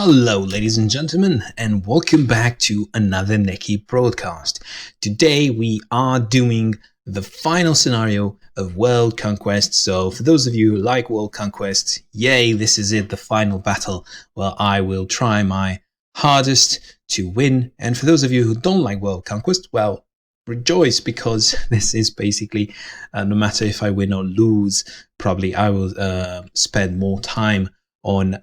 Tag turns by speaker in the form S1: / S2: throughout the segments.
S1: Hello ladies and gentlemen, and welcome back to another Neki broadcast. Today we are doing the final scenario of World Conquest. So for those of you who like World Conquest, yay, this is it, the final battle where I will try my hardest to win. And for those of you who don't like World Conquest, well, rejoice, because this is basically, no matter if I win or lose, probably I will spend more time on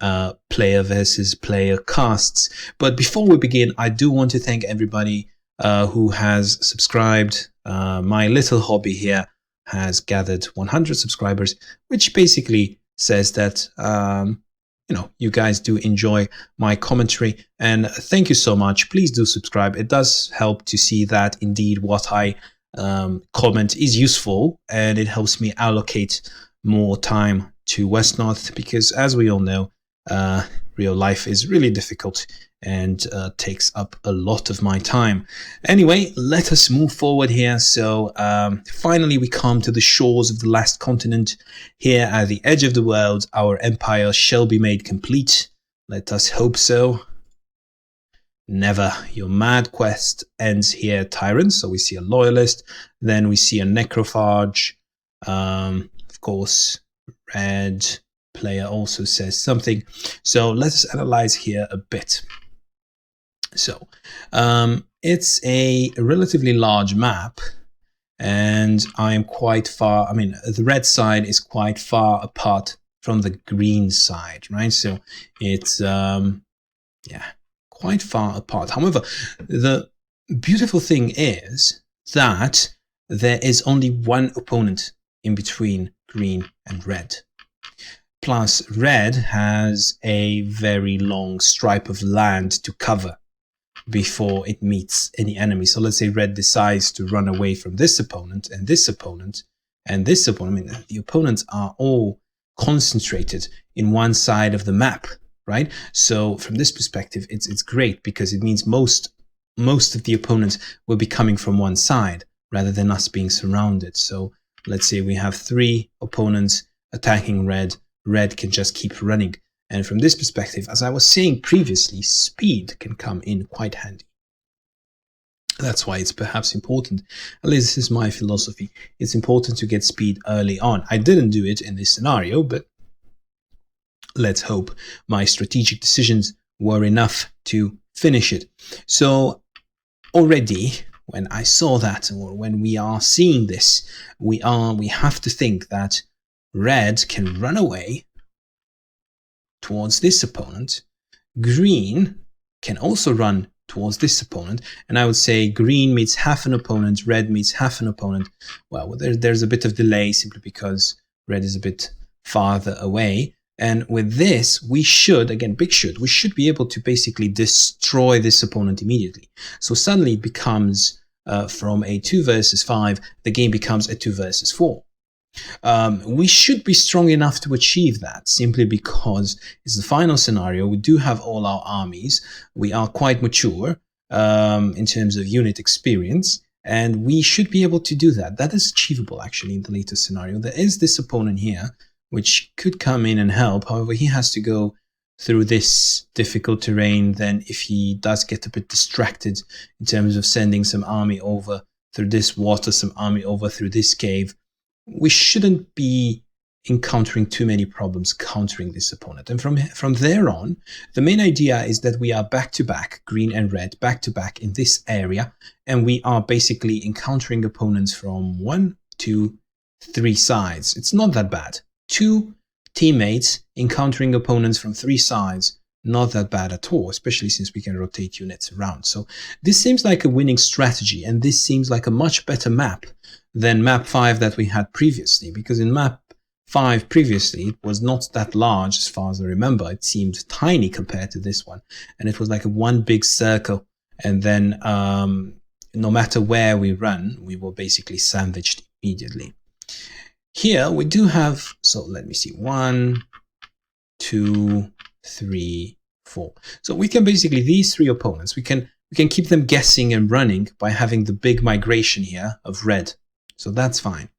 S1: player versus player casts. But before we begin, I do want to thank everybody who has subscribed. My little hobby here has gathered 100 subscribers, which basically says that you guys do enjoy my commentary, and thank you so much. Please do subscribe. It does help to see that indeed what I comment is useful, and it helps me allocate more time to Wesnoth, because as we all know, real life is really difficult and takes up a lot of my time. Anyway, let us move forward here. So finally we come to the shores of the last continent. Here at the edge of the world, our empire shall be made complete. Let us hope so. Never. Your mad quest ends here, tyrant. So we see a loyalist, then we see a necrophage, of course. Red player also says something. So let us analyze here a bit. So it's a relatively large map, and I am quite far. I mean, the red side is quite far apart from the green side, right? So it's quite far apart. However, the beautiful thing is that there is only one opponent in between green and red. Plus, red has a very long stripe of land to cover before it meets any enemy. So let's say red decides to run away from this opponent and this opponent and this opponent. I mean, the opponents are all concentrated in one side of the map, right? So from this perspective, it's great, because it means most of the opponents will be coming from one side rather than us being surrounded. So let's say we have 3 opponents attacking red. Red can just keep running. And from this perspective, as I was saying previously, speed can come in quite handy. That's why it's perhaps important, at least this is my philosophy, it's important to get speed early on. I didn't do it in this scenario, but let's hope my strategic decisions were enough to finish it. So already, when I saw that, or when we are seeing this, we have to think that red can run away towards this opponent. Green can also run towards this opponent. And I would say green meets half an opponent, red meets half an opponent. Well, there's a bit of delay simply because red is a bit farther away. And with this, we should, again, big should, we should be able to basically destroy this opponent immediately. So suddenly it becomes, from a 2 versus 5, the game becomes a 2 versus 4. We should be strong enough to achieve that, simply because it's the final scenario. We do have all our armies. We are quite mature in terms of unit experience, and we should be able to do that. That is achievable, actually, in the latest scenario. There is this opponent here, which could come in and help. However, he has to go through this difficult terrain. Then if he does get a bit distracted in terms of sending some army over through this water, some army over through this cave, we shouldn't be encountering too many problems countering this opponent. And from there on, the main idea is that we are back-to-back, green and red, back-to-back in this area, and we are basically encountering opponents from 1, 2, 3 sides. It's not that bad. 2 teammates encountering opponents from 3 sides, not that bad at all, especially since we can rotate units around. So this seems like a winning strategy, and this seems like a much better map than map 5 that we had previously, because in map 5 previously, it was not that large as far as I remember. It seemed tiny compared to this one, and it was like one big circle, and then no matter where we run, we were basically sandwiched immediately. Here we do have, so let me see, 1, 2, 3, 4. So we can basically, these 3 opponents, we can keep them guessing and running by having the big migration here of red. So that's fine.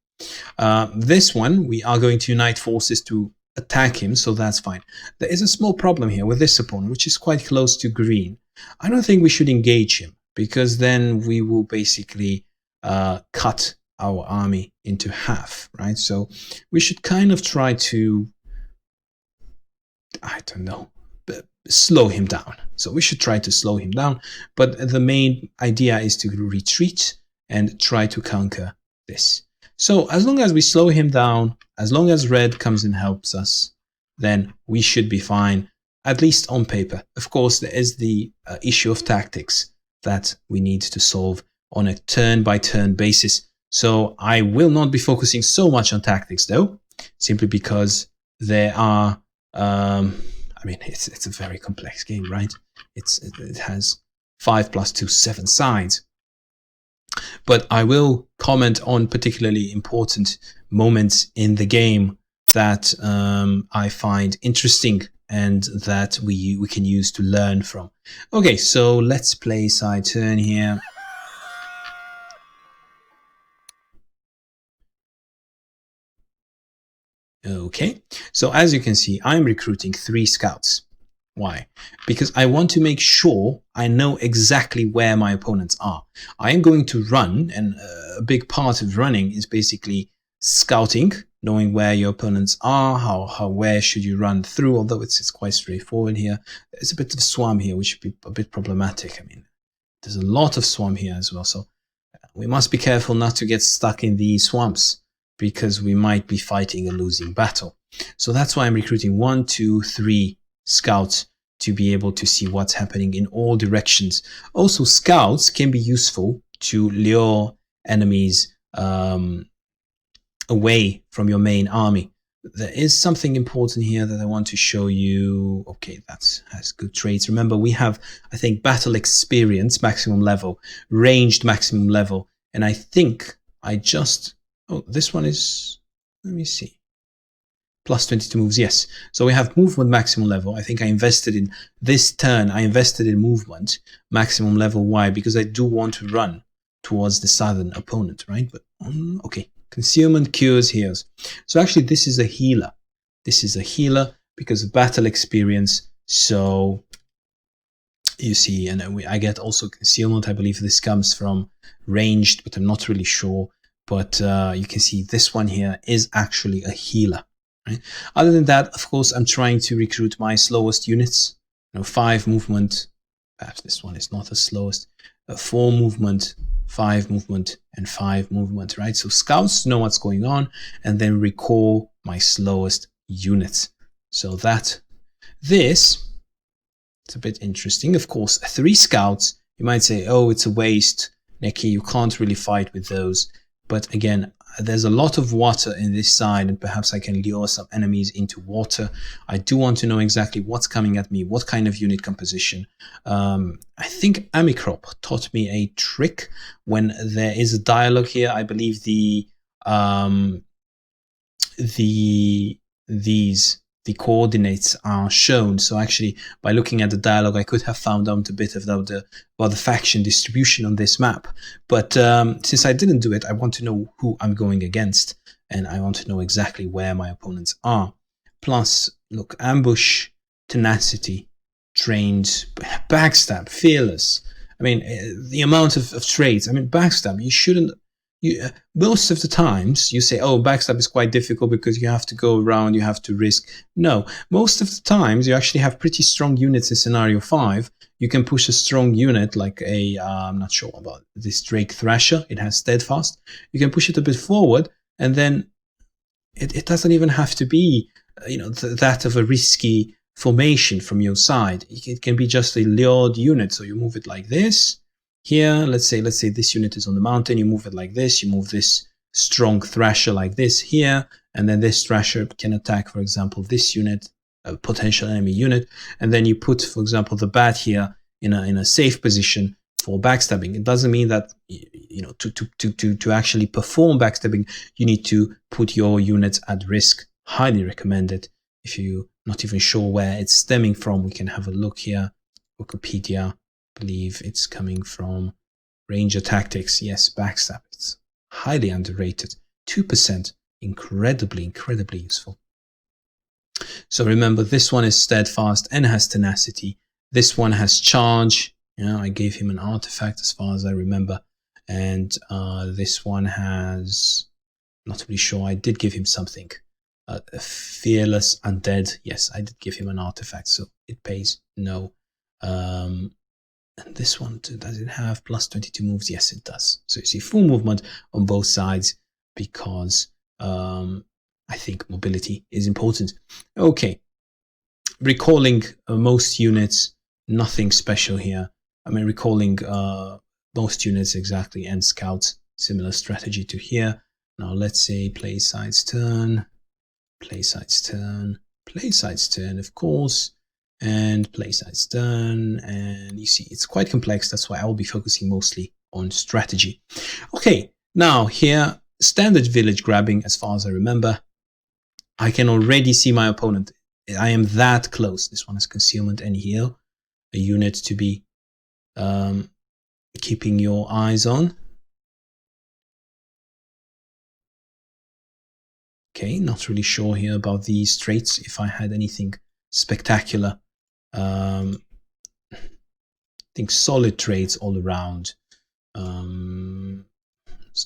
S1: This one, we are going to unite forces to attack him, so that's fine. There is a small problem here with this opponent, which is quite close to green. I don't think we should engage him, because then we will basically cut our army into half, right? So we should kind of try to, I don't know, slow him down. So we should try to slow him down, but the main idea is to retreat and try to conquer this. So as long as we slow him down, as long as red comes and helps us, then we should be fine, at least on paper. Of course, there is the issue of tactics that we need to solve on a turn-by-turn basis. So I will not be focusing so much on tactics, though, simply because there are, I mean, it's a very complex game, right? It has 5 + 2, 7 sides. But I will comment on particularly important moments in the game that I find interesting and that we can use to learn from. Okay, so let's play side turn here. Okay, so as you can see, I'm recruiting 3 scouts. Why? Because I want to make sure I know exactly where my opponents are. I am going to run, and a big part of running is basically scouting, knowing where your opponents are, where should you run through, although it's quite straightforward here. There's a bit of swamp here, which would be a bit problematic. I mean, there's a lot of swamp here as well, so we must be careful not to get stuck in the swamps, because we might be fighting a losing battle. So that's why I'm recruiting 1, 2, 3 scouts to be able to see what's happening in all directions. Also, scouts can be useful to lure enemies away from your main army. There is something important here that I want to show you. Okay, that has good traits. Remember, we have, I think, battle experience maximum level, ranged maximum level, and I think I just, oh, this one is, let me see, +22 moves, yes. So we have movement maximum level. I think I invested in this turn, I invested in movement maximum level. Why? Because I do want to run towards the southern opponent, right? But okay, concealment, cures, heals. So actually this is a healer. This is a healer because of battle experience. So you see, and I get also concealment. I believe this comes from ranged, but I'm not really sure. But you can see this one here is actually a healer. Right? Other than that, of course, I'm trying to recruit my slowest units. 5 movement. Perhaps this one is not the slowest. 4 movement, 5 movement, and 5 movement. Right. So scouts know what's going on, and then recall my slowest units. So that this, it's a bit interesting. Of course, 3 scouts. You might say, oh, it's a waste, Neki. You can't really fight with those. But again, there's a lot of water in this side, and perhaps I can lure some enemies into water. I do want to know exactly what's coming at me, what kind of unit composition. I think Amicrop taught me a trick when there is a dialogue here. I believe the coordinates are shown. So actually, by looking at the dialogue, I could have found out a bit about the faction distribution on this map. But since I didn't do it, I want to know who I'm going against, and I want to know exactly where my opponents are. Plus, look, ambush, tenacity, trained, backstab, fearless. I mean, the amount of traits. I mean, backstab, you shouldn't. Most of the times you say, oh, backstab is quite difficult because you have to go around, you have to risk. No, most of the times you actually have pretty strong units in scenario 5. You can push a strong unit like I'm not sure about this Drake Thrasher. It has steadfast. You can push it a bit forward, and then it doesn't even have to be that of a risky formation from your side. It can be just a lured unit. So you move it like this. Here, let's say this unit is on the mountain, you move it like this, you move this strong Thrasher like this here, and then this Thrasher can attack, for example, this unit, a potential enemy unit, and then you put, for example, the bat here in a safe position for backstabbing. It doesn't mean that to actually perform backstabbing, you need to put your units at risk. Highly recommended. If you're not even sure where it's stemming from, we can have a look here. Wikipedia. Believe it's coming from Ranger Tactics. Yes, backstab. It's highly underrated. 2%. Incredibly useful. So remember, this one is steadfast and has tenacity. This one has charge. I gave him an artifact as far as I remember. And this one has, not really sure, I did give him something. A fearless undead. Yes, I did give him an artifact, so it pays no. And this one, does it have plus 22 moves? Yes, it does. So you see full movement on both sides because I think mobility is important. Okay, recalling most units, nothing special here. I mean, recalling most units exactly, and scouts, similar strategy to here. Now let's say play side's turn, play side's turn, play side's turn, of course, and play side's turn. And you see, it's quite complex. That's why I will be focusing mostly on strategy. Okay, now here, standard village grabbing, as far as I remember. I can already see my opponent. I am that close. This one has concealment and heal, a unit to be keeping your eyes on. Okay, not really sure here about these traits, if I had anything spectacular. I think solid traits all around.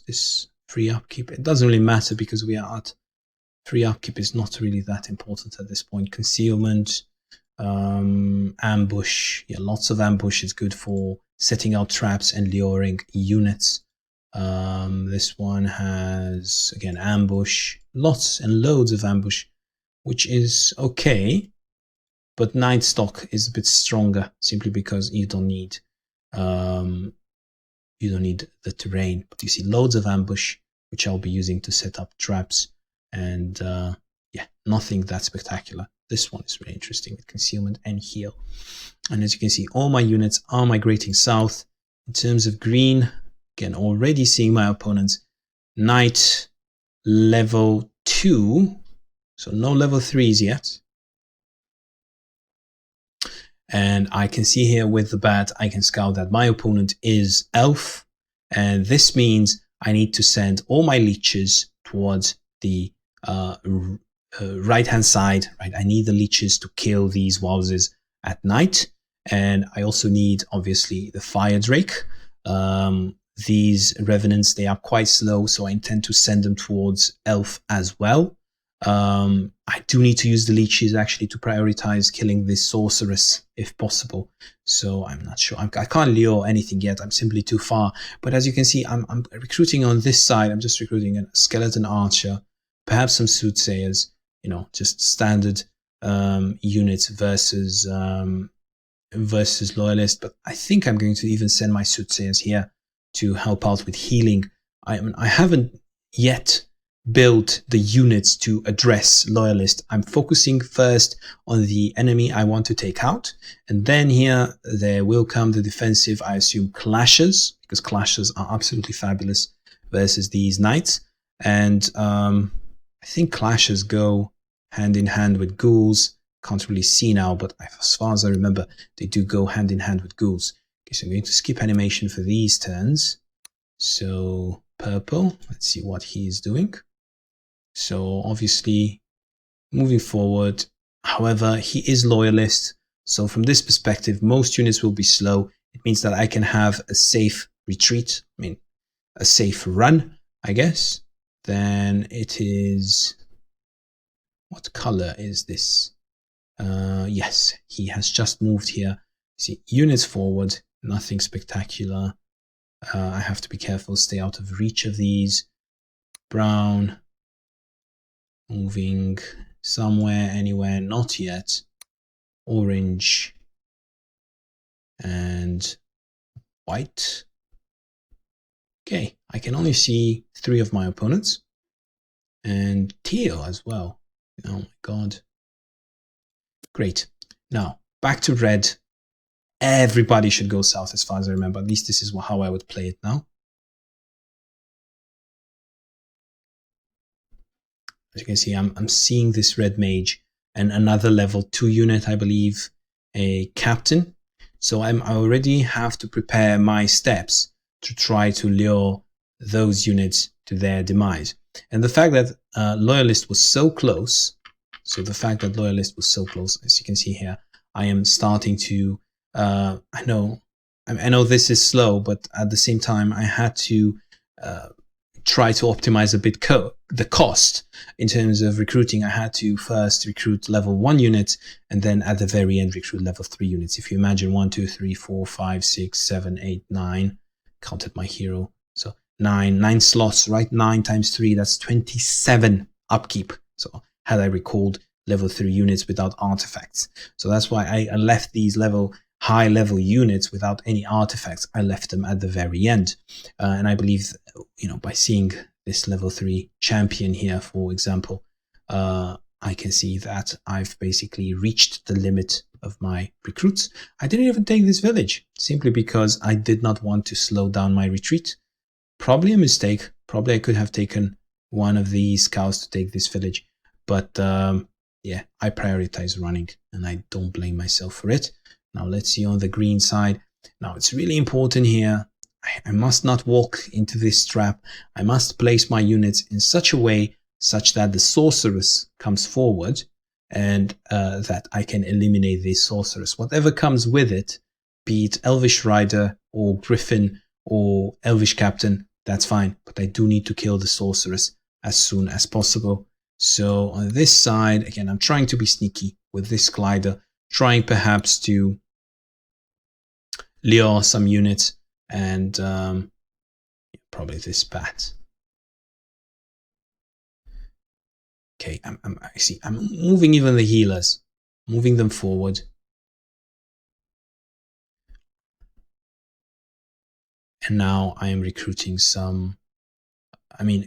S1: This free upkeep, it doesn't really matter because we are at free upkeep is not really that important at this point. Concealment, ambush, yeah, lots of ambush is good for setting out traps and luring units. This one has, again, ambush, lots and loads of ambush, which is okay, but Night Stock is a bit stronger simply because you don't need the terrain. But you see loads of ambush, which I'll be using to set up traps, and yeah, nothing that spectacular. This one is really interesting with concealment and heal. And as you can see, all my units are migrating south. In terms of green, again, already seeing my opponents. Knight level 2, so no level 3s yet. And I can see here with the bat, I can scout that my opponent is elf. And this means I need to send all my leeches towards the right-hand side. Right, I need the leeches to kill these wowzers at night. And I also need, obviously, the fire drake. These revenants, they are quite slow, so I intend to send them towards elf as well. I do need to use the leeches actually to prioritize killing this sorceress if possible. So I'm not sure. I can't lure anything yet. I'm simply too far. But as you can see, I'm recruiting on this side. I'm just recruiting a skeleton archer, perhaps some soothsayers, just standard units versus loyalist. But I think I'm going to even send my soothsayers here to help out with healing. I haven't yet build the units to address loyalist. I'm focusing first on the enemy I want to take out, and then here there will come the defensive, I assume, clashes, because clashes are absolutely fabulous versus these knights. And I think clashes go hand in hand with ghouls. Can't really see now, but as far as I remember, they do go hand in hand with ghouls. Okay, so I'm going to skip animation for these turns. So purple, let's see what he is doing. So obviously moving forward, however, he is loyalist. So from this perspective, most units will be slow. It means that I can have a safe retreat. I mean, a safe run, I guess. Then it is, what color is this? Yes, he has just moved here. See, units forward, nothing spectacular. I have to be careful, stay out of reach of these. Brown. Moving somewhere, anywhere, not yet. Orange and white. Okay, I can only see 3 of my opponents. And teal as well. Oh my god. Great. Now, back to red. Everybody should go south as far as I remember. At least this is how I would play it now. As you can see, I'm seeing this red mage and another level 2 unit, I believe, a captain. So I already have to prepare my steps to try to lure those units to their demise. And the fact that Loyalist was so close So the fact that Loyalist was so close, as you can see here, I am starting to, I know this is slow, but at the same time, I had to try to optimize a bit the cost in terms of recruiting. I had to first recruit level 1 units and then at the very end recruit level 3 units. If you imagine 1, 2, 3, 4, 5, 6, 7, 8, 9, counted my hero. So 9 slots, right? 9 times 3, that's 27 upkeep. So had I recalled level 3 units without artifacts. So that's why I left these high level units without any artifacts. I left them at the very end. And I believe, by seeing this level 3 champion here, for example, I can see that I've basically reached the limit of my recruits. I didn't even take this village simply because I did not want to slow down my retreat. Probably a mistake. Probably I could have taken one of these cows to take this village. But yeah, I prioritize running and I don't blame myself for it. Now let's see on the green side. Now it's really important here. I must not walk into this trap. I must place my units in such a way such that the sorceress comes forward and that I can eliminate this sorceress. Whatever comes with it, be it Elvish Rider or Griffin or Elvish Captain, that's fine. But I do need to kill the sorceress as soon as possible. So on this side, again, I'm trying to be sneaky with this glider, trying perhaps to lure some units and probably this bat. Okay, I see. I'm moving even the healers, moving them forward. And now I am recruiting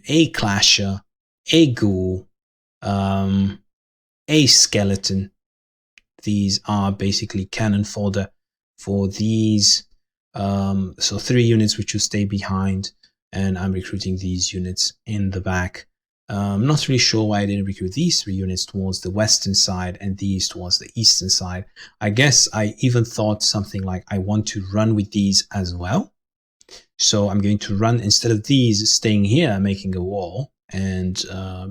S1: a clasher, a ghoul, a skeleton. These are basically cannon fodder for these. So 3 units which will stay behind, and I'm recruiting these units in the back. I'm not really sure why I didn't recruit these 3 units towards the western side and these towards the eastern side. I guess I even thought something like I want to run with these as well. So I'm going to run, instead of these staying here making a wall and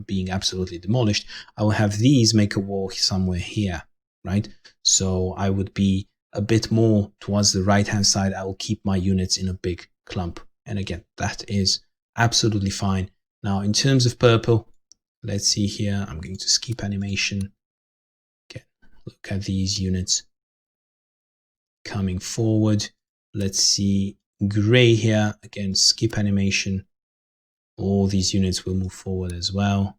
S1: being absolutely demolished, I will have these make a wall somewhere here, right? So I would be a bit more towards the right hand side. I will keep my units in a big clump. And again, that is absolutely fine. Now, in terms of purple, let's see here. I'm going to skip animation. Okay, look at these units coming forward. Let's see gray here. Again, skip animation. All these units will move forward as well.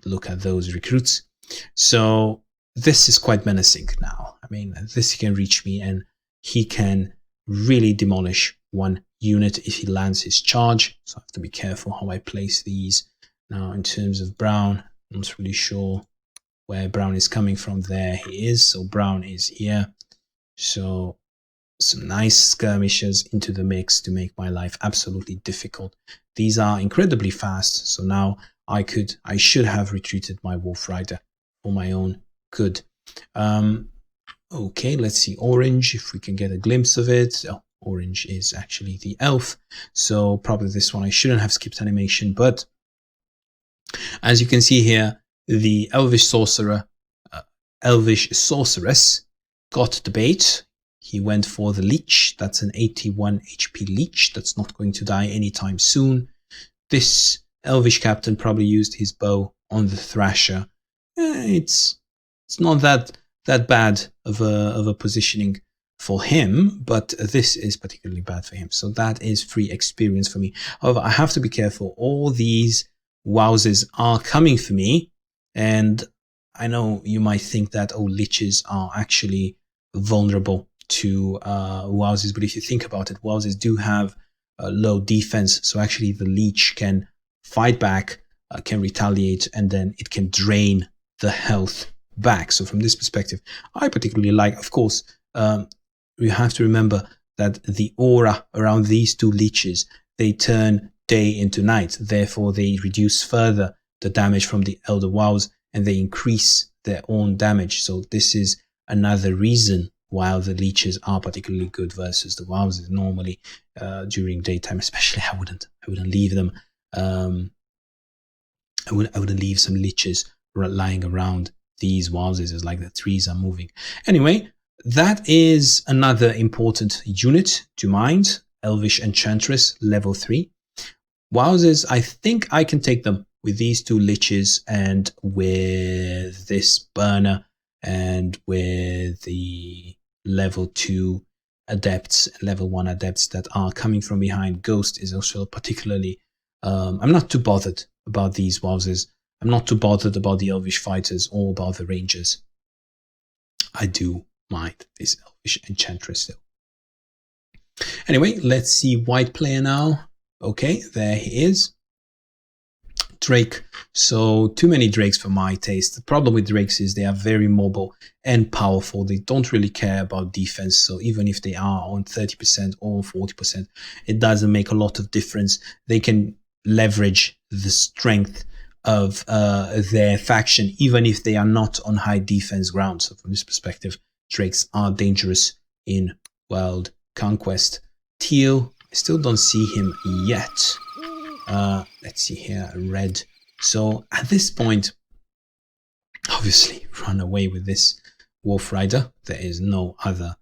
S1: Look at those recruits. So this is quite menacing now. This can reach me and he can really demolish one unit if he lands his charge. So I have to be careful how I place these. Now, in terms of brown, I'm not really sure where brown is coming from. There he is. So brown is here. So some nice skirmishes into the mix to make my life absolutely difficult. These are incredibly fast. So now I should have retreated my Wolf Rider for my own good. Okay, let's see orange, if we can get a glimpse of it. Oh, orange is actually the elf. So probably this one I shouldn't have skipped animation, but as you can see here, the Elvish Sorceress got the bait. He went for the Leech. That's an 81 HP Leech. That's not going to die anytime soon. This Elvish Captain probably used his bow on the Thrasher. It's not that bad of a positioning for him, but this is particularly bad for him. So that is free experience for me. However, I have to be careful. All these wowzers are coming for me, and I know you might think that leeches are actually vulnerable to wowzers, but if you think about it, wowzers do have low defense, so actually the leech can fight back, can retaliate, and then it can drain the health back. So from this perspective, I particularly like, of course, we have to remember that the aura around these 2 leeches, they turn day into night. Therefore, they reduce further the damage from the Elder Wows and they increase their own damage. So this is another reason why the leeches are particularly good versus the Wows. Normally, during daytime especially, I wouldn't leave them. I would leave some liches lying around these houses. It's like the trees are moving. Anyway, that is another important unit to mind. Elvish Enchantress, level 3. Wowzers, I think I can take them with these 2 liches and with this burner and with the level 2 adepts, level 1 adepts that are coming from behind. Ghost is also particularly... I'm not too bothered about these wowzers. I'm not too bothered about the Elvish fighters or about the rangers. I do mind this Elvish Enchantress though. Anyway, let's see white player now. Okay, there he is. Drake. So too many Drakes for my taste. The problem with Drakes is they are very mobile and powerful. They don't really care about defense. So even if they are on 30% or 40%, it doesn't make a lot of difference. They can leverage the strength of their faction, even if they are not on high defense ground. So from this perspective, Drakes are dangerous in World Conquest. Teal, I still don't see him yet. Let's see here, red. So at this point, obviously run away with this Wolf Rider. There is no other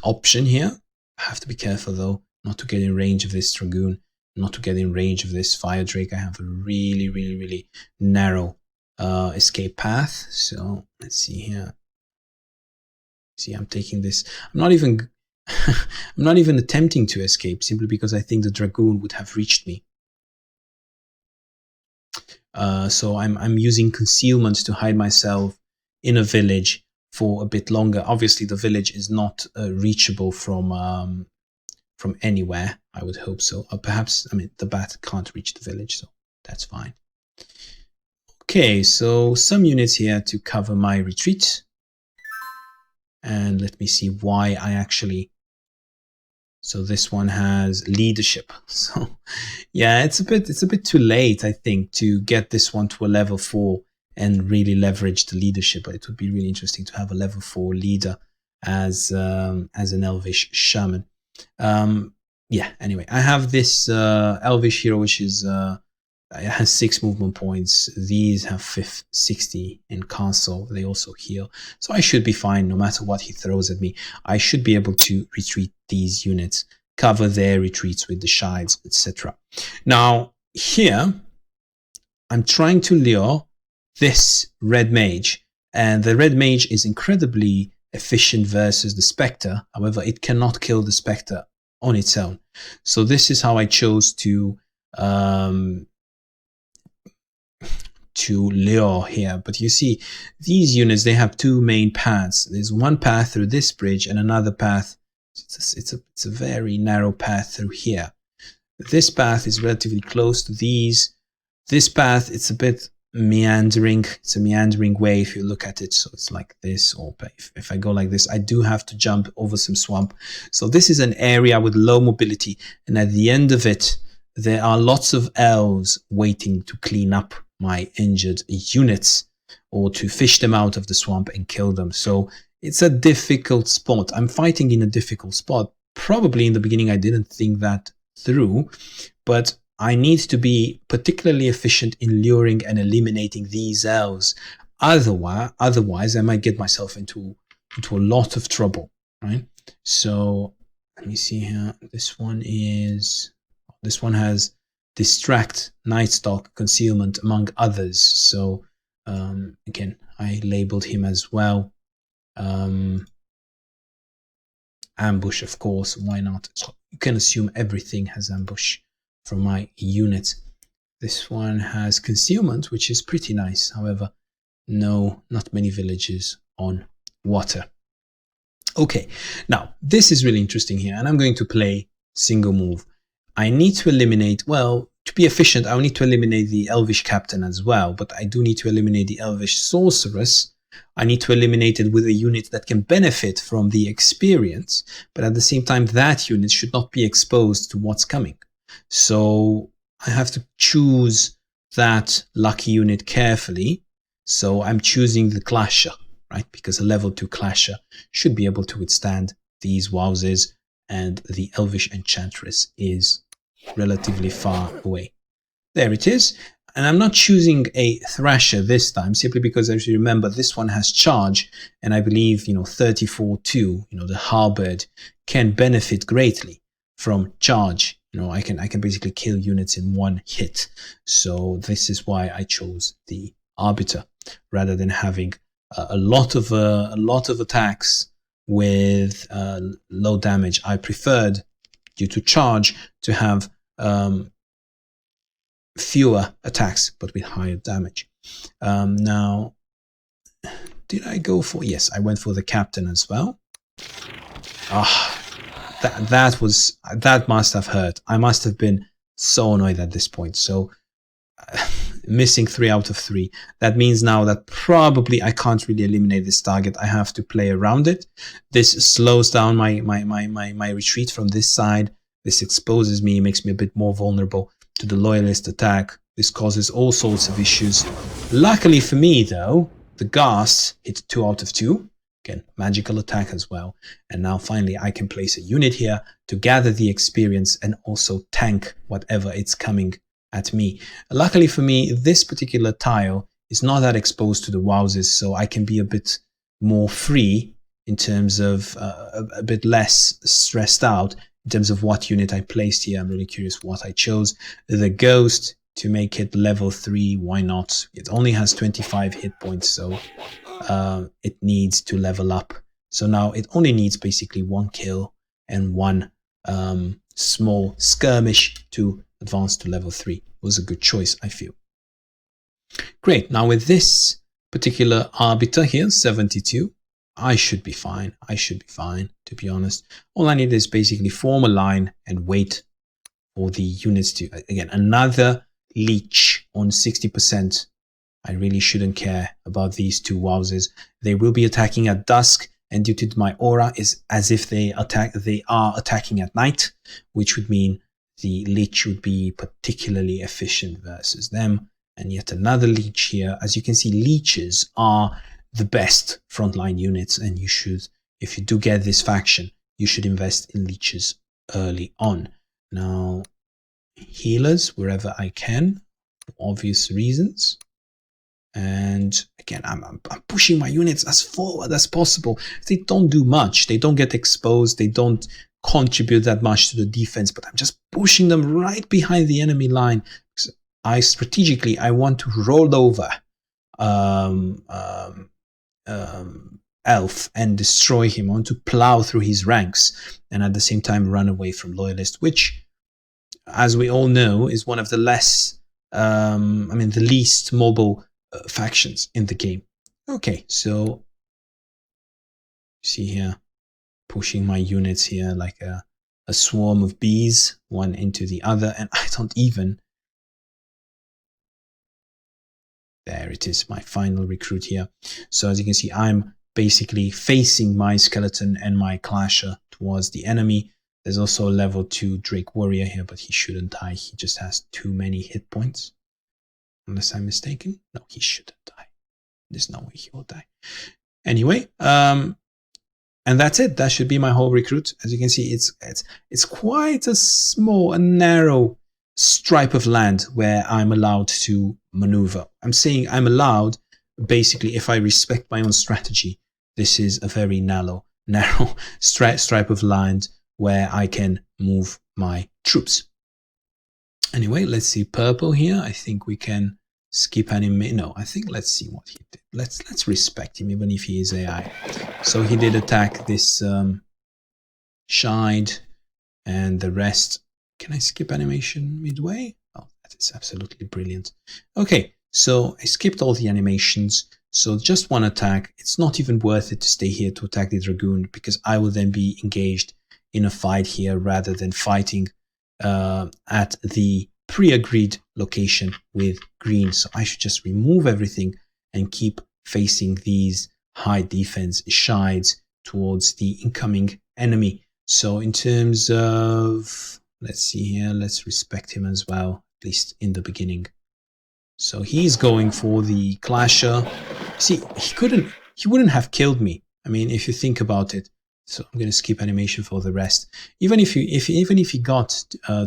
S1: option here. I have to be careful though, not to get in range of this Dragoon, not to get in range of this Fire Drake. I have a really narrow escape path. So let's see here. See, I'm taking this. I'm not even attempting to escape, simply because I think the Dragoon would have reached me. So I'm using Concealment to hide myself in a village for a bit longer. Obviously, the village is not reachable from anywhere. I would hope so. Or perhaps, I mean, the bat can't reach the village, so that's fine. Okay, so some units here to cover my retreat. And let me see why I actually... So this one has leadership. So yeah, it's a bit too late, I think, to get this one to a level 4 and really leverage the leadership. But it would be really interesting to have a level 4 leader as an Elvish shaman. Yeah, anyway, I have this Elvish hero, which is it has 6 movement points. These have 60 in castle. They also heal. So I should be fine no matter what he throws at me. I should be able to retreat these units, cover their retreats with the shields, etc. Now, here, I'm trying to lure this red mage. And the red mage is incredibly efficient versus the Spectre. However, it cannot kill the Spectre on its own. So this is how I chose to lure here. But you see, these units, they have 2 main paths. There's one path through this bridge and another path. It's a very narrow path through here. This path is relatively close to these. This path, it's a bit meandering. It's a meandering way if you look at it. So it's like this, or if I go like this, I do have to jump over some swamp. So this is an area with low mobility. And at the end of it, there are lots of elves waiting to clean up my injured units or to fish them out of the swamp and kill them. So it's a difficult spot. I'm fighting in a difficult spot. Probably in the beginning I didn't think that through, but I need to be particularly efficient in luring and eliminating these elves. Otherwise I might get myself into a lot of trouble, right? So let me see here. This one has Distract, Night Stalk, Concealment, among others. So again, I labeled him as well. Ambush, of course, why not? So you can assume everything has ambush from my unit. This one has Concealment, which is pretty nice. However, no, not many villages on water. Okay, now this is really interesting here, and I'm going to play single move. I need to eliminate, well, to be efficient, I'll need to eliminate the Elvish Captain as well, but I do need to eliminate the Elvish Sorceress. I need to eliminate it with a unit that can benefit from the experience, but at the same time, that unit should not be exposed to what's coming. So I have to choose that lucky unit carefully. So I'm choosing the Clasher, right? Because a level 2 Clasher should be able to withstand these wowzers, and the Elvish Enchantress is relatively far away. There it is. And I'm not choosing a Thrasher this time, simply because, as you remember, this one has charge, and I believe 34-2, the Halberd can benefit greatly from charge. I can basically kill units in one hit. So this is why I chose the Arbiter rather than having a lot of attacks with low damage. I preferred, due to charge, to have fewer attacks but with higher damage. Now, did I go for? Yes, I went for the captain as well. That must have hurt. I must have been so annoyed at this point. So missing 3 out of 3. That means now that probably I can't really eliminate this target. I have to play around it. This slows down my retreat from this side. This exposes me, makes me a bit more vulnerable to the loyalist attack. This causes all sorts of issues. Luckily for me, though, the Ghast hit 2 out of 2. Again, magical attack as well. And now finally I can place a unit here to gather the experience and also tank whatever it's coming at me. Luckily for me, this particular tile is not that exposed to the wowsers, so I can be a bit more free in terms of a bit less stressed out in terms of what unit I placed here. I'm really curious what I chose. The Ghost to make it level 3. Why not? It only has 25 hit points, so it needs to level up. So now it only needs basically 1 kill and 1 small skirmish to advance to level 3. It was a good choice, I feel. Great. Now with this particular Arbiter here, 72, I should be fine. I should be fine, to be honest. All I need is basically form a line and wait for the units to, again, another leech on 60%. I really shouldn't care about these 2 wowsers. They will be attacking at dusk, and due to my aura is as if they are attacking at night, which would mean the leech would be particularly efficient versus them. And yet another leech here. As you can see, leeches are the best frontline units, and you should, if you do get this faction, you should invest in leeches early on. Now, healers wherever I can, for obvious reasons. And again, I'm pushing my units as forward as possible. They don't do much. They don't get exposed. They don't contribute that much to the defense, but I'm just pushing them right behind the enemy line. I strategically, I want to roll over Elf and destroy him. I want to plow through his ranks and at the same time run away from Loyalist, which, as we all know, is one of the less, the least mobile factions in the game. Okay, so see here, pushing my units here like a swarm of bees, one into the other, and I don't even. There it is, my final recruit here. So as you can see, I'm basically facing my skeleton and my clasher towards the enemy. There's also a level 2 Drake warrior here, but he shouldn't die. He just has too many hit points. Unless I'm mistaken. No, he shouldn't die. There's no way he will die. Anyway, and that's it. That should be my whole recruit. As you can see, it's quite a narrow stripe of land where I'm allowed to maneuver. I'm saying I'm allowed, basically, if I respect my own strategy. This is a very narrow stripe of land where I can move my troops. Anyway, let's see purple here. I think we can skip animation. No, I think let's see what he did. Let's respect him, even if he is AI. So he did attack this Shide and the rest. Can I skip animation midway? Oh, that is absolutely brilliant. Okay, so I skipped all the animations. So just one attack. It's not even worth it to stay here to attack the Dragoon, because I will then be engaged in a fight here rather than fighting at the pre-agreed location with green. So I should just remove everything and keep facing these high defense Shides towards the incoming enemy. So in terms of, let's see here, let's respect him as well, at least in the beginning. So he's going for the clasher. See, he wouldn't have killed me. I mean, if you think about it. So I'm going to skip animation for the rest. Even if he got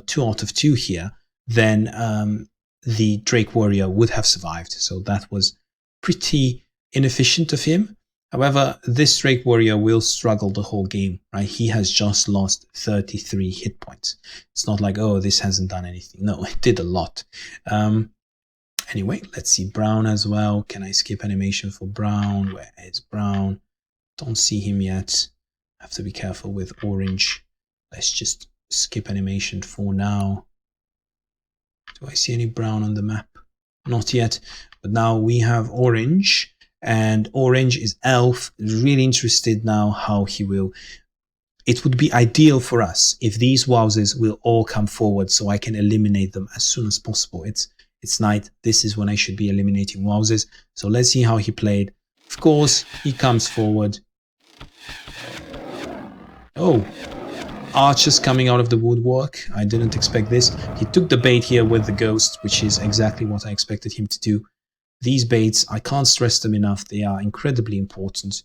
S1: 2 out of 2 here, then the Drake Warrior would have survived. So that was pretty inefficient of him. However, this Drake Warrior will struggle the whole game, right? He has just lost 33 hit points. It's not like, oh, this hasn't done anything. No, it did a lot. Anyway, let's see Brown as well. Can I skip animation for Brown? Where is Brown? Don't see him yet. Have to be careful with Orange. Let's just skip animation for now. Do I see any Brown on the map? Not yet. But now we have Orange. And Orange is Elf. Really interested now how he will. It would be ideal for us if these Wowzers will all come forward so I can eliminate them as soon as possible. It's night. This is when I should be eliminating Wowzers. So let's see how he played. Of course, he comes forward. Oh, Archers coming out of the woodwork. I didn't expect this. He took the bait here with the Ghost, which is exactly what I expected him to do. These baits, I can't stress them enough. They are incredibly important.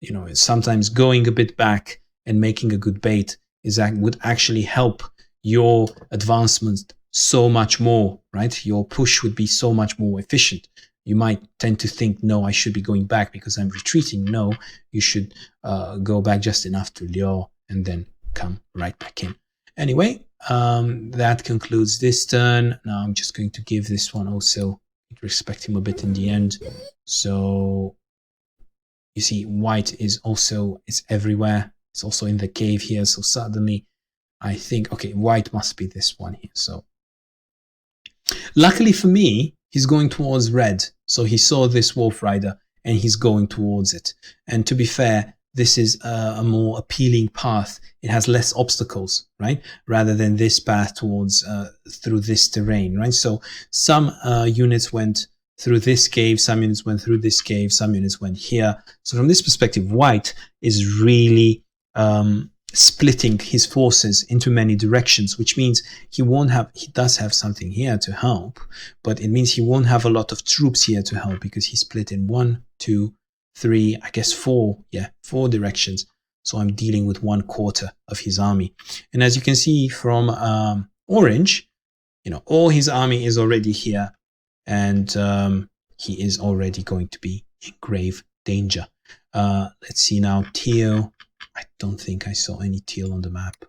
S1: You know, sometimes going a bit back and making a good bait would actually help your advancement so much more, right? Your push would be so much more efficient. You might tend to think, no, I should be going back because I'm retreating. No, you should go back just enough to lure and then come right back in. Anyway, that concludes this turn. Now I'm just going to give this one also, respect him a bit in the end. So you see white is everywhere. It's also in the cave here. So suddenly I think, okay, white must be this one here. So luckily for me, he's going towards red. So he saw this Wolf Rider and he's going towards it. And to be fair, this is a more appealing path. It has less obstacles, right? Rather than this path towards through this terrain, right? So some units went through this cave, some units went through this cave, some units went here. So from this perspective, white is really splitting his forces into many directions, which means he does have something here to help, but it means he won't have a lot of troops here to help because he split in 1, 2, 3, I guess 4 directions. So I'm dealing with 1/4 of his army. And as you can see from Orange, you know, all his army is already here, and he is already going to be in grave danger. Let's see now, Teal. I don't think I saw any Teal on the map.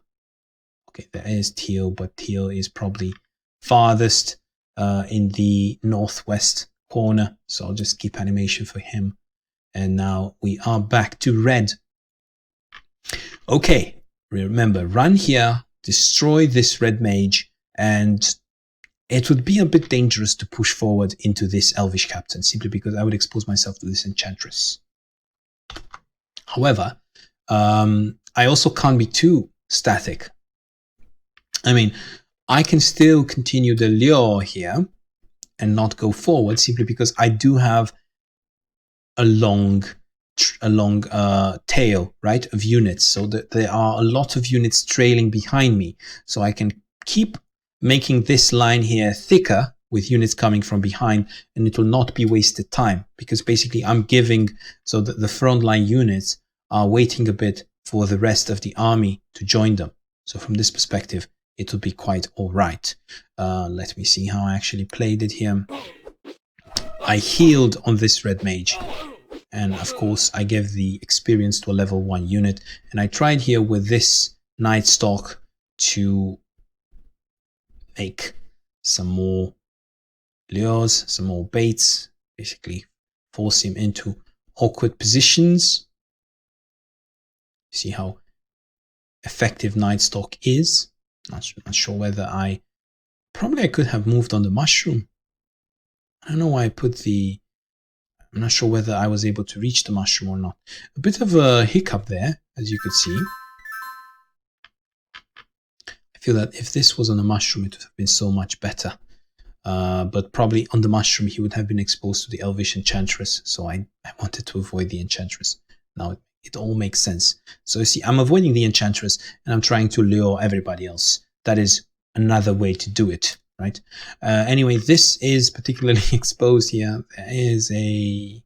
S1: Okay, there is Teal, but Teal is probably farthest in the northwest corner. So I'll just keep animation for him. And now we are back to red. Okay, remember, run here, destroy this red mage, and it would be a bit dangerous to push forward into this elvish captain, simply because I would expose myself to this enchantress. However, I also can't be too static. I mean, I can still continue the lure here and not go forward, simply because I do have a long tail, right, of units, so that there are a lot of units trailing behind me, so I can keep making this line here thicker with units coming from behind, and it will not be wasted time, because basically I'm giving, so that the frontline units are waiting a bit for the rest of the army to join them. So from this perspective, it will be quite all right. Let me see how I actually played it here. I healed on this red mage, and of course I gave the experience to a level 1 unit, and I tried here with this Night Stalk to make some more lures, some more baits, basically force him into awkward positions. See how effective Night Stalk is. Not sure whether I could have moved on the mushroom. I don't know why I put the... I'm not sure whether I was able to reach the mushroom or not. A bit of a hiccup there, as you could see. I feel that if this was on a mushroom, it would have been so much better. But probably on the mushroom, he would have been exposed to the Elvish Enchantress. So I wanted to avoid the Enchantress. Now it all makes sense. So you see, I'm avoiding the Enchantress and I'm trying to lure everybody else. That is another way to do it. Right. Anyway, this is particularly exposed here. There is a...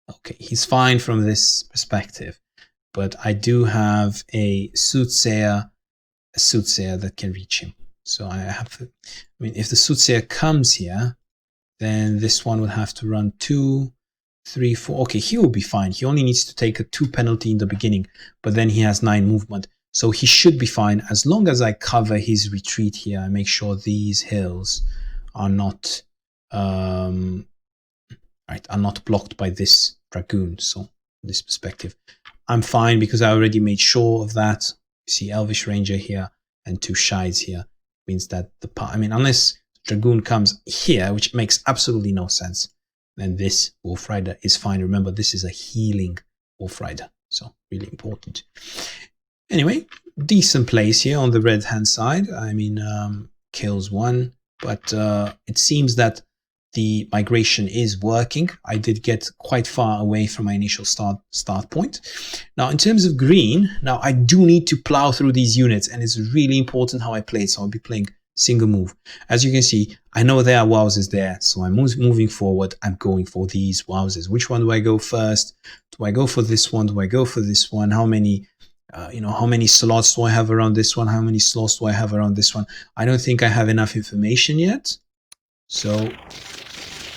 S1: Okay, he's fine from this perspective, but I do have a soothsayer that can reach him. So I have to, I mean, if the Soothsayer comes here, then this one would have to run 2, 3, 4. Okay, he will be fine. He only needs to take a 2 penalty in the beginning, but then he has 9 movement. So he should be fine as long as I cover his retreat here and make sure these hills are not are not blocked by this Dragoon. So from this perspective, I'm fine because I already made sure of that. You see Elvish Ranger here and 2 Shides here. Means that unless Dragoon comes here, which makes absolutely no sense, then this Wolf Rider is fine. Remember, this is a healing Wolf Rider, so really important. Anyway, decent place here on the red hand side. Kills 1, but it seems that the migration is working. I did get quite far away from my initial start point. Now, in terms of green, now I do need to plow through these units, and it's really important how I play it. So I'll be playing single move. As you can see, I know there are wowsers there, so I'm moving forward. I'm going for these wowsers. Which one do I go first? Do I go for this one? Do I go for this one? How many slots do I have around this one? How many slots do I have around this one? I don't think I have enough information yet. So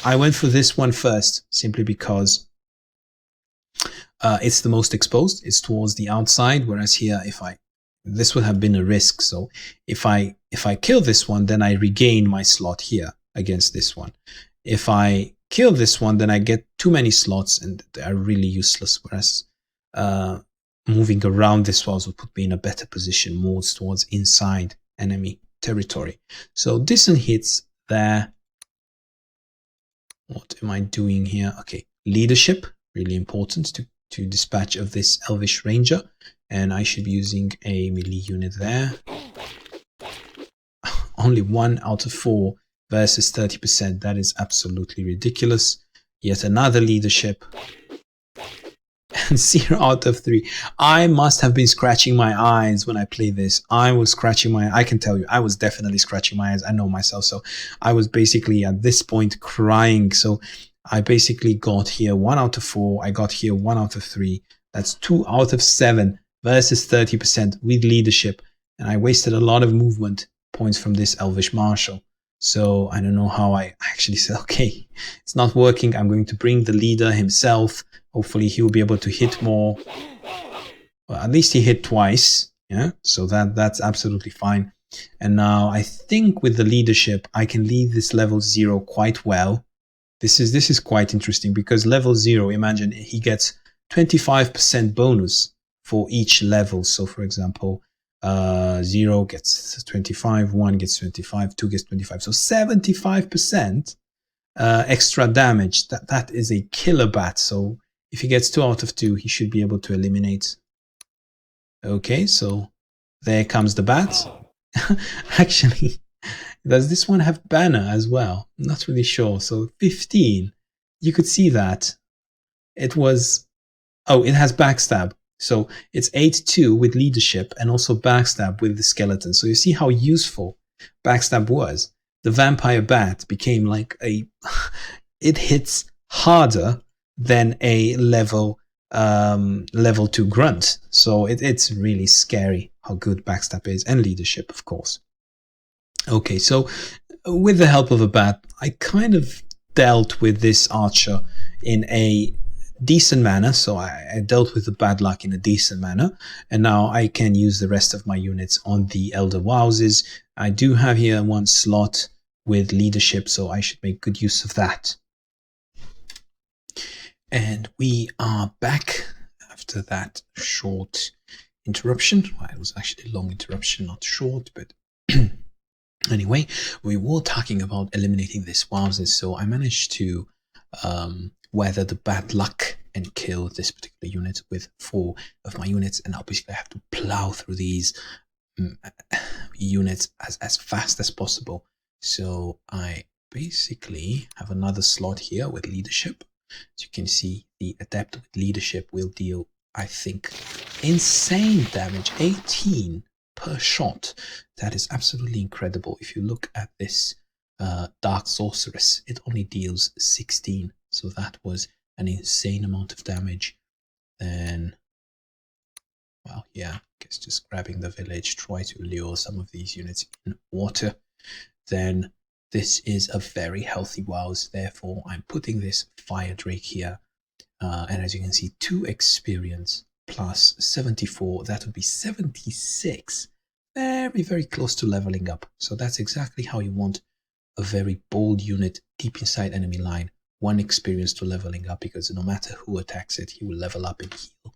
S1: I went for this one first, simply because it's the most exposed. It's towards the outside, whereas here, this would have been a risk. So if I kill this one, then I regain my slot here against this one. If I kill this one, then I get too many slots, and they are really useless. Whereas moving around this walls would put me in a better position, more towards inside enemy territory. So decent hits there. What am I doing here? Okay, leadership, really important to dispatch of this Elvish Ranger. And I should be using a melee unit there. Only 1 out of 4 versus 30%. That is absolutely ridiculous. Yet another leadership. And 0 out of 3. I must have been scratching my eyes when I played this. I can tell you, I was definitely scratching my eyes. I know myself. So I was basically at this point crying. So I basically got here 1 out of 4. I got here 1 out of 3. That's 2 out of 7 versus 30% with leadership. And I wasted a lot of movement points from this Elvish Marshal. So I don't know how I actually said, okay, it's not working. I'm going to bring the leader himself. Hopefully he will be able to hit more. Well, at least he hit twice. Yeah, so that's absolutely fine. And now I think with the leadership, I can lead this level 0 quite well. This is quite interesting because level 0, imagine he gets 25% bonus for each level. So for example, 0 gets 25, 1 gets 25, 2 gets 25. So 75% extra damage. That is a killer bat. So if he gets 2 out of 2, he should be able to eliminate. Okay, so there comes the bat. Actually, does this one have banner as well? I'm not really sure. So 15, you could see that. It has backstab. So it's 8-2 with leadership and also backstab with the skeleton. So you see how useful backstab was. The vampire bat became like it hits harder than a level 2 grunt. So it's really scary how good backstab is, and leadership, of course. Okay, so with the help of a bat, I kind of dealt with this archer in a decent manner. So I dealt with the bad luck in a decent manner, and now I can use the rest of my units on the Elder Wowsers. I do have here 1 slot with leadership, so I should make good use of that. And we are back after that short interruption. Well, it was actually a long interruption, not short, but anyway, we were talking about eliminating this wowsers, so I managed to weather the bad luck and kill this particular unit with 4 of my units, and obviously I have to plow through these units as fast as possible. So I basically have another slot here with leadership. As you can see, the adept with leadership will deal, I think, insane damage, 18 per shot. That is absolutely incredible. If you look at this Dark Sorceress, it only deals 16. So that was an insane amount of damage. Then, well, yeah, Conquest, just grabbing the village, try to lure some of these units in water, then this is a very healthy WoWs. Therefore, I'm putting this Fire Drake here. And as you can see, 2 experience plus 74, that would be 76. Very, very close to leveling up. So that's exactly how you want a very bold unit deep inside enemy line. 1 experience to leveling up, because no matter who attacks it, he will level up and heal,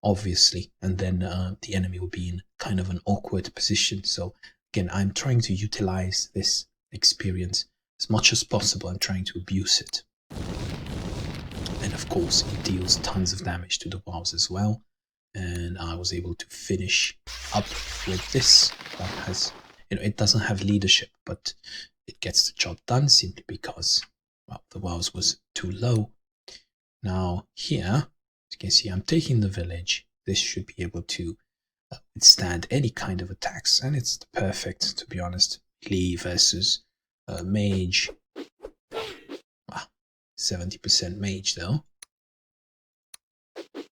S1: obviously. And then the enemy will be in kind of an awkward position. So again, I'm trying to utilize this experience as much as possible. I'm trying to abuse it. And of course, it deals tons of damage to the WoWs as well. And I was able to finish up with this. That has, it doesn't have leadership, but it gets the job done simply because, well, the WoWs was too low. Now here, as you can see, I'm taking the village. This should be able to withstand any kind of attacks, and it's perfect, to be honest. Lee versus Mage. Wow, 70% Mage though.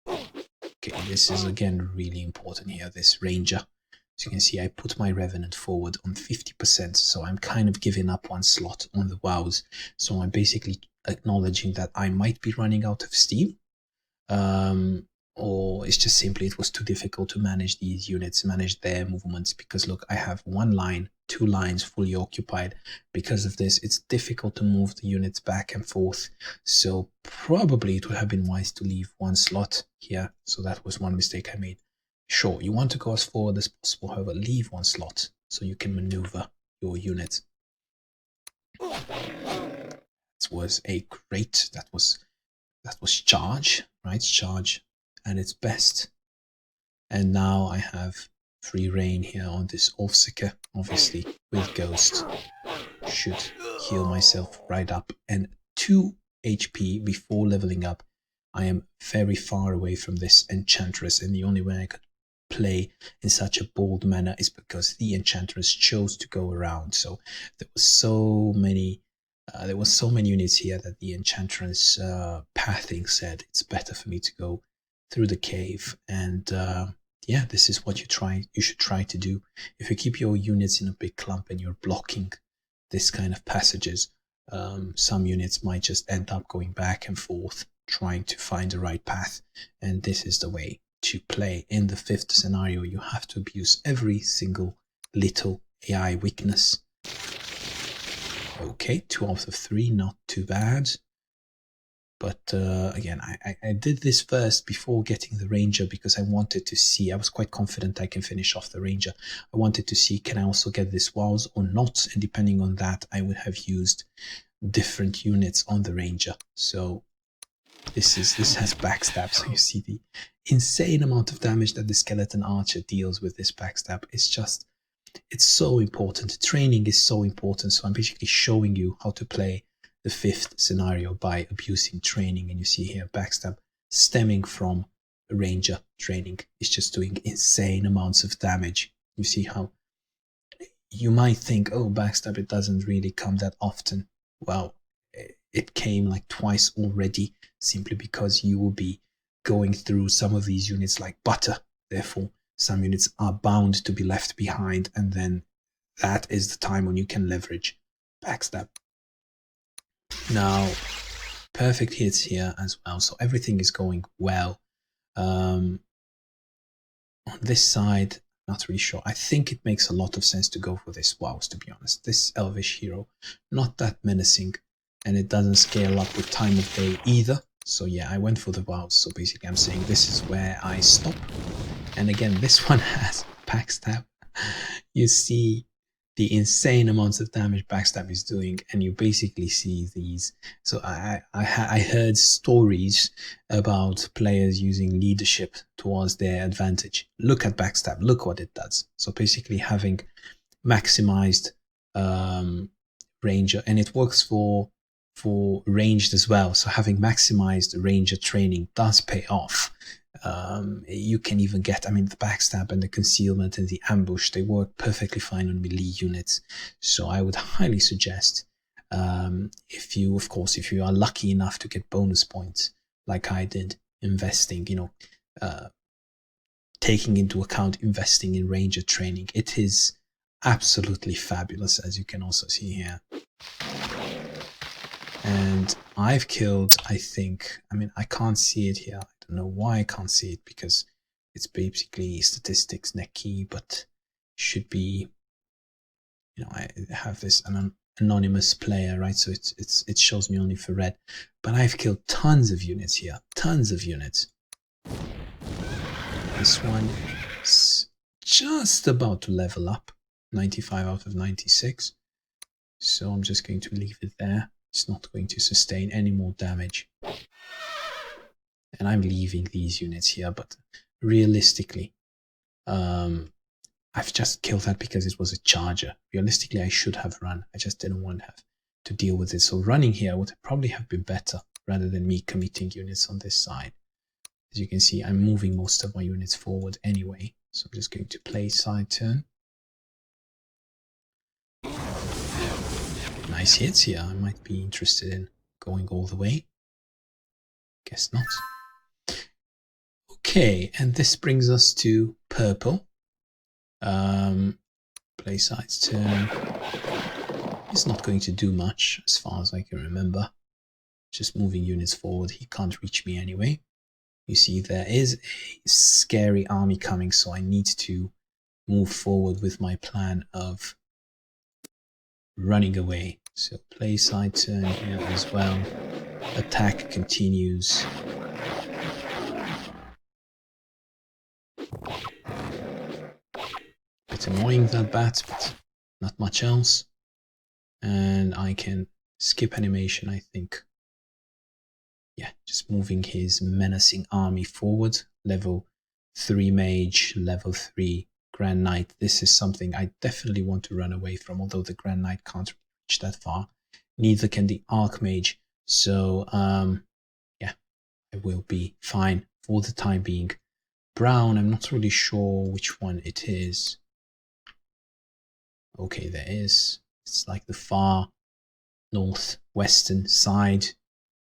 S1: Okay, this is again really important here, this Ranger. As you can see, I put my Revenant forward on 50%, so I'm kind of giving up 1 slot on the WoWs. So I'm basically acknowledging that I might be running out of steam. Or it's just simply it was too difficult to manage these units, manage their movements, because look, I have 1 line, 2 lines fully occupied. Because of this, it's difficult to move the units back and forth. So probably it would have been wise to leave 1 slot here. So that was 1 mistake I made. Sure, you want to go as forward as possible, however, leave 1 slot so you can maneuver your unit. That was a great, that was charge, right? Charge at its best. And now I have free reign here on this Ulfseeker, obviously with Ghost. Should heal myself right up. And 2 HP before leveling up. I am very far away from this Enchantress, and the only way I could play in such a bold manner is because the Enchantress chose to go around. So there was so many units here that the Enchantress pathing said it's better for me to go through the cave. And yeah, this is what you should try to do. If you keep your units in a big clump and you're blocking this kind of passages, some units might just end up going back and forth trying to find the right path. And this is the way to play. In the 5th scenario, you have to abuse every single little AI weakness. Okay, 2 out of 3, not too bad. But again, I did this first before getting the Ranger because I wanted to see, I was quite confident I can finish off the Ranger. I wanted to see, can I also get this WoWs or not? And depending on that, I would have used different units on the Ranger. So this has backstab. So you see the insane amount of damage that the Skeleton Archer deals with this backstab. It's so important. Training is so important. So I'm basically showing you how to play the 5th scenario by abusing training. And you see here backstab stemming from Ranger training. It's just doing insane amounts of damage. You see how you might think, oh, backstab, it doesn't really come that often. Well, it came like twice already, simply because you will be going through some of these units like butter. Therefore, some units are bound to be left behind, and then that is the time when you can leverage backstab. Now, perfect hits here as well, so everything is going well. On this side, not really sure. I think it makes a lot of sense to go for this WoWs, to be honest. This Elvish hero, not that menacing, and it doesn't scale up with time of day either. So yeah, I went for the WoWs. So basically I'm saying this is where I stop. And again, this one has backstab. You see the insane amounts of damage backstab is doing, and you basically see these. So I heard stories about players using leadership towards their advantage. Look at backstab, look what it does. So basically having maximized Ranger, and it works for ranged as well. So having maximized Ranger training does pay off. You can even get, I mean, the backstab and the concealment and the ambush, they work perfectly fine on melee units. So I would highly suggest, if you are lucky enough to get bonus points like I did, investing, taking into account investing in ranger training. It is absolutely fabulous, as you can also see here. And I've killed, I think, I mean, I can't see it here. I don't know why I can't see it, because it's basically statistics net key, but should be, you know, I have this anonymous player, right? So it shows me only for red, but I've killed tons of units here, tons of units. This one is just about to level up, 95 out of 96. So I'm just going to leave it there. It's not going to sustain any more damage. And I'm leaving these units here, but realistically, I've just killed that because it was a charger. Realistically, I should have run. I just didn't want to have to deal with it. So running here would probably have been better rather than me committing units on this side. As you can see, I'm moving most of my units forward anyway. So I'm just going to play side turn. Nice hits here. I might be interested in going all the way. Guess not. Okay, and this brings us to purple. Play sides turn. He's not going to do much as far as I can remember. Just moving units forward. He can't reach me anyway. You see there is a scary army coming, so I need to move forward with my plan of running away. So play side turn here as well. Attack continues. Bit annoying, that bat, but not much else. And I can skip animation, I think. Yeah, just moving his menacing army forward. Level 3 Mage, level 3 Grand Knight. This is something I definitely want to run away from, although the Grand Knight can't reach that far. Neither can the Archmage. So, yeah, I will be fine for the time being. Brown, I'm not really sure which one it is. Okay, there is. It's like the far northwestern side.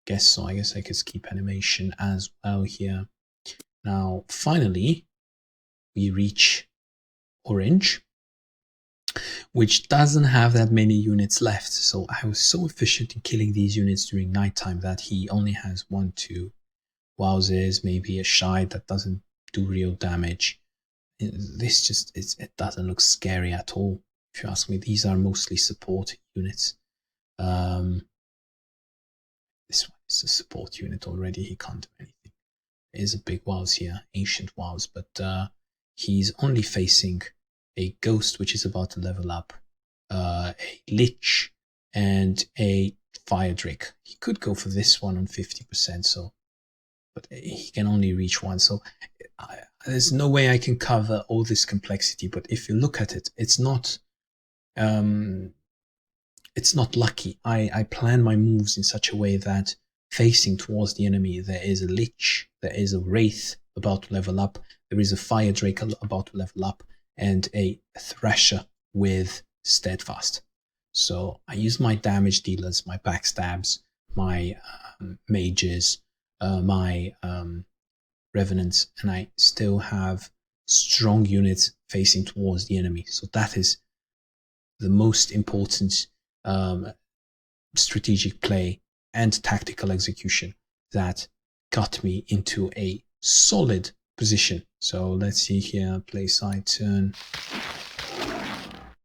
S1: Guess so. I guess I could skip animation as well here. Now, finally, we reach orange, which doesn't have that many units left. So I was so efficient in killing these units during nighttime that he only has 1, 2 wowzers, maybe a shy that doesn't do real damage. This just, it doesn't look scary at all. If you ask me, these are mostly support units. This one is a support unit already. He can't do anything. There is a big wows here, ancient wows, but he's only facing a ghost, which is about to level up, a lich, and a fire drake. He could go for this one on 50%, so, but he can only reach one. So there's no way I can cover all this complexity. But if you look at it, it's not lucky. I plan my moves in such a way that facing towards the enemy, there is a lich, there is a wraith about to level up, there is a fire drake about to level up, and a thrasher with steadfast. So I use my damage dealers, my backstabs, my mages, my revenants, and I still have strong units facing towards the enemy. So that is the most important strategic play and tactical execution that got me into a solid position. So let's see here, play side turn.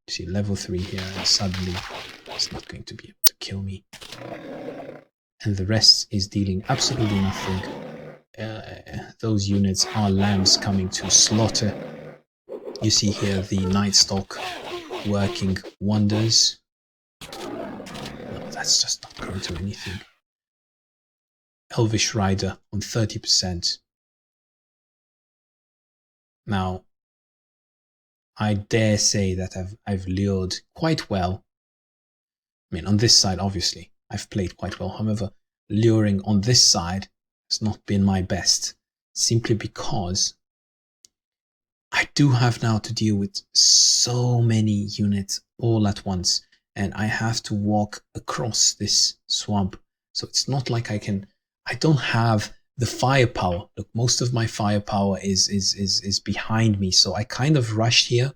S1: See level 3 here, and suddenly it's not going to be able to kill me. And the rest is dealing absolutely nothing. Those units are lambs coming to slaughter. You see here the Nightstalk working wonders. That's just not going to do anything. Elvish Rider on 30%. Now, I dare say that I've lured quite well. I mean, on this side, obviously, I've played quite well. However, luring on this side has not been my best, simply because I do have now to deal with so many units all at once. And I have to walk across this swamp. So it's not like I don't have the firepower. Look, most of my firepower is behind me, so I kind of rushed here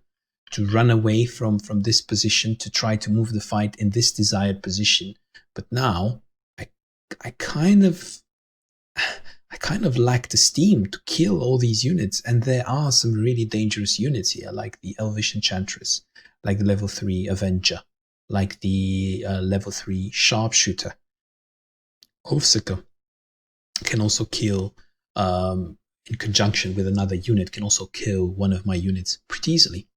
S1: to run away from this position to try to move the fight in this desired position. But now I kind of lack the steam to kill all these units, and there are some really dangerous units here, like the Elvish Enchantress, like the level 3 Avenger, like the level 3 Sharpshooter. Oathseeker can also kill, in conjunction with another unit, can also kill one of my units pretty easily.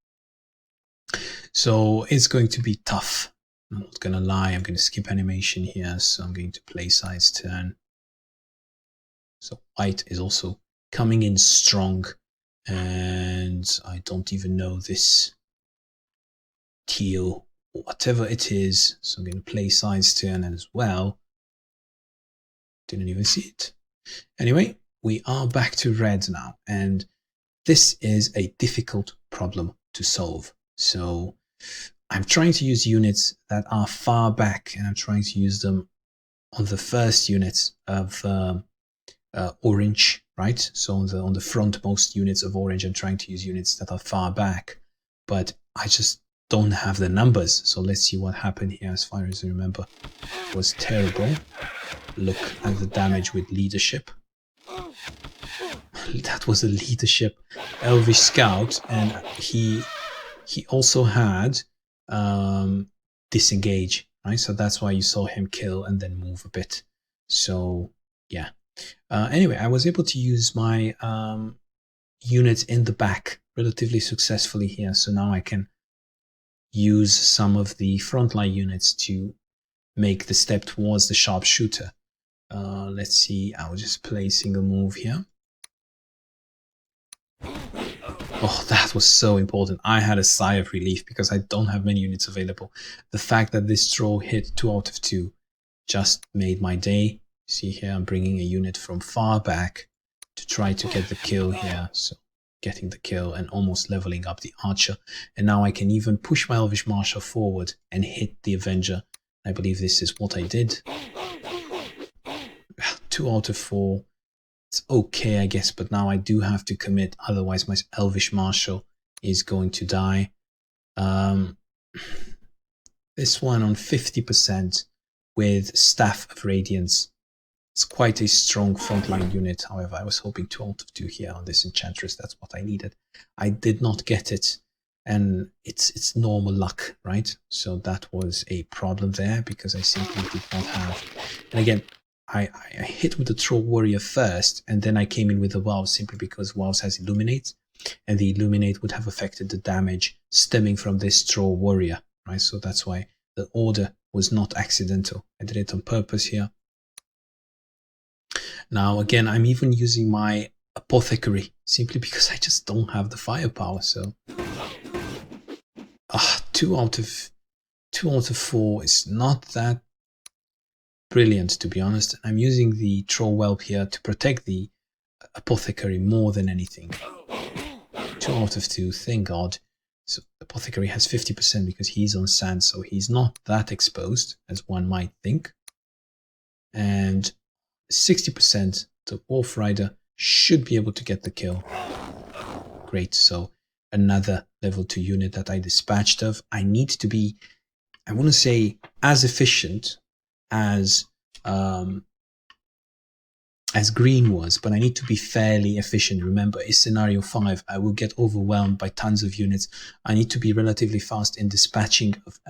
S1: So it's going to be tough. I'm not going to lie, I'm going to skip animation here, so I'm going to play side's turn. So white is also coming in strong, and I don't even know this teal, or whatever it is, so I'm going to play side's turn as well. Didn't even see it. Anyway, we are back to red now, and this is a difficult problem to solve. So I'm trying to use units that are far back, and I'm trying to use them on the first units of orange, right? So on the frontmost units of orange, I'm trying to use units that are far back, but I just don't have the numbers. So let's see what happened here. As far as I remember, it was terrible. Look at the damage with leadership. That was a leadership Elvish scout, and he also had disengage, right? So that's why you saw him kill and then move a bit. So yeah. Anyway, I was able to use my units in the back relatively successfully here. So now I can use some of the frontline units to make the step towards the sharpshooter. Let's see, I'll just play a single move here. Oh, that was so important. I had a sigh of relief because I don't have many units available. The fact that this draw hit 2 out of 2 just made my day. See here, I'm bringing a unit from far back to try to get the kill here. So getting the kill and almost leveling up the archer. And now I can even push my Elvish Marshal forward and hit the Avenger. I believe this is what I did. 2 out of 4. It's okay, I guess, but now I do have to commit, otherwise my Elvish Marshal is going to die. This one on 50% with Staff of Radiance. It's quite a strong frontline unit. However, I was hoping 2 out of 2 here on this Enchantress. That's what I needed. I did not get it, and it's normal luck, right? So that was a problem there because I simply did not have. And again, I hit with the Troll Warrior first, and then I came in with the Wows simply because Wows has Illuminate, and the Illuminate would have affected the damage stemming from this Troll Warrior, right? So that's why the order was not accidental. I did it on purpose here. Now, again, I'm even using my Apothecary simply because I just don't have the firepower. So 2 out of 4 is not that brilliant, to be honest. I'm using the Troll Whelp here to protect the Apothecary more than anything. 2 out of 2, thank God. So Apothecary has 50% because he's on sand, so he's not that exposed as one might think. And 60%, the Wolf Rider should be able to get the kill. Great, so another level 2 unit that I dispatched of. I need to be, I want to say, as efficient as green was, but I need to be fairly efficient. Remember, it's scenario 5. I will get overwhelmed by tons of units. I need to be relatively fast in dispatching of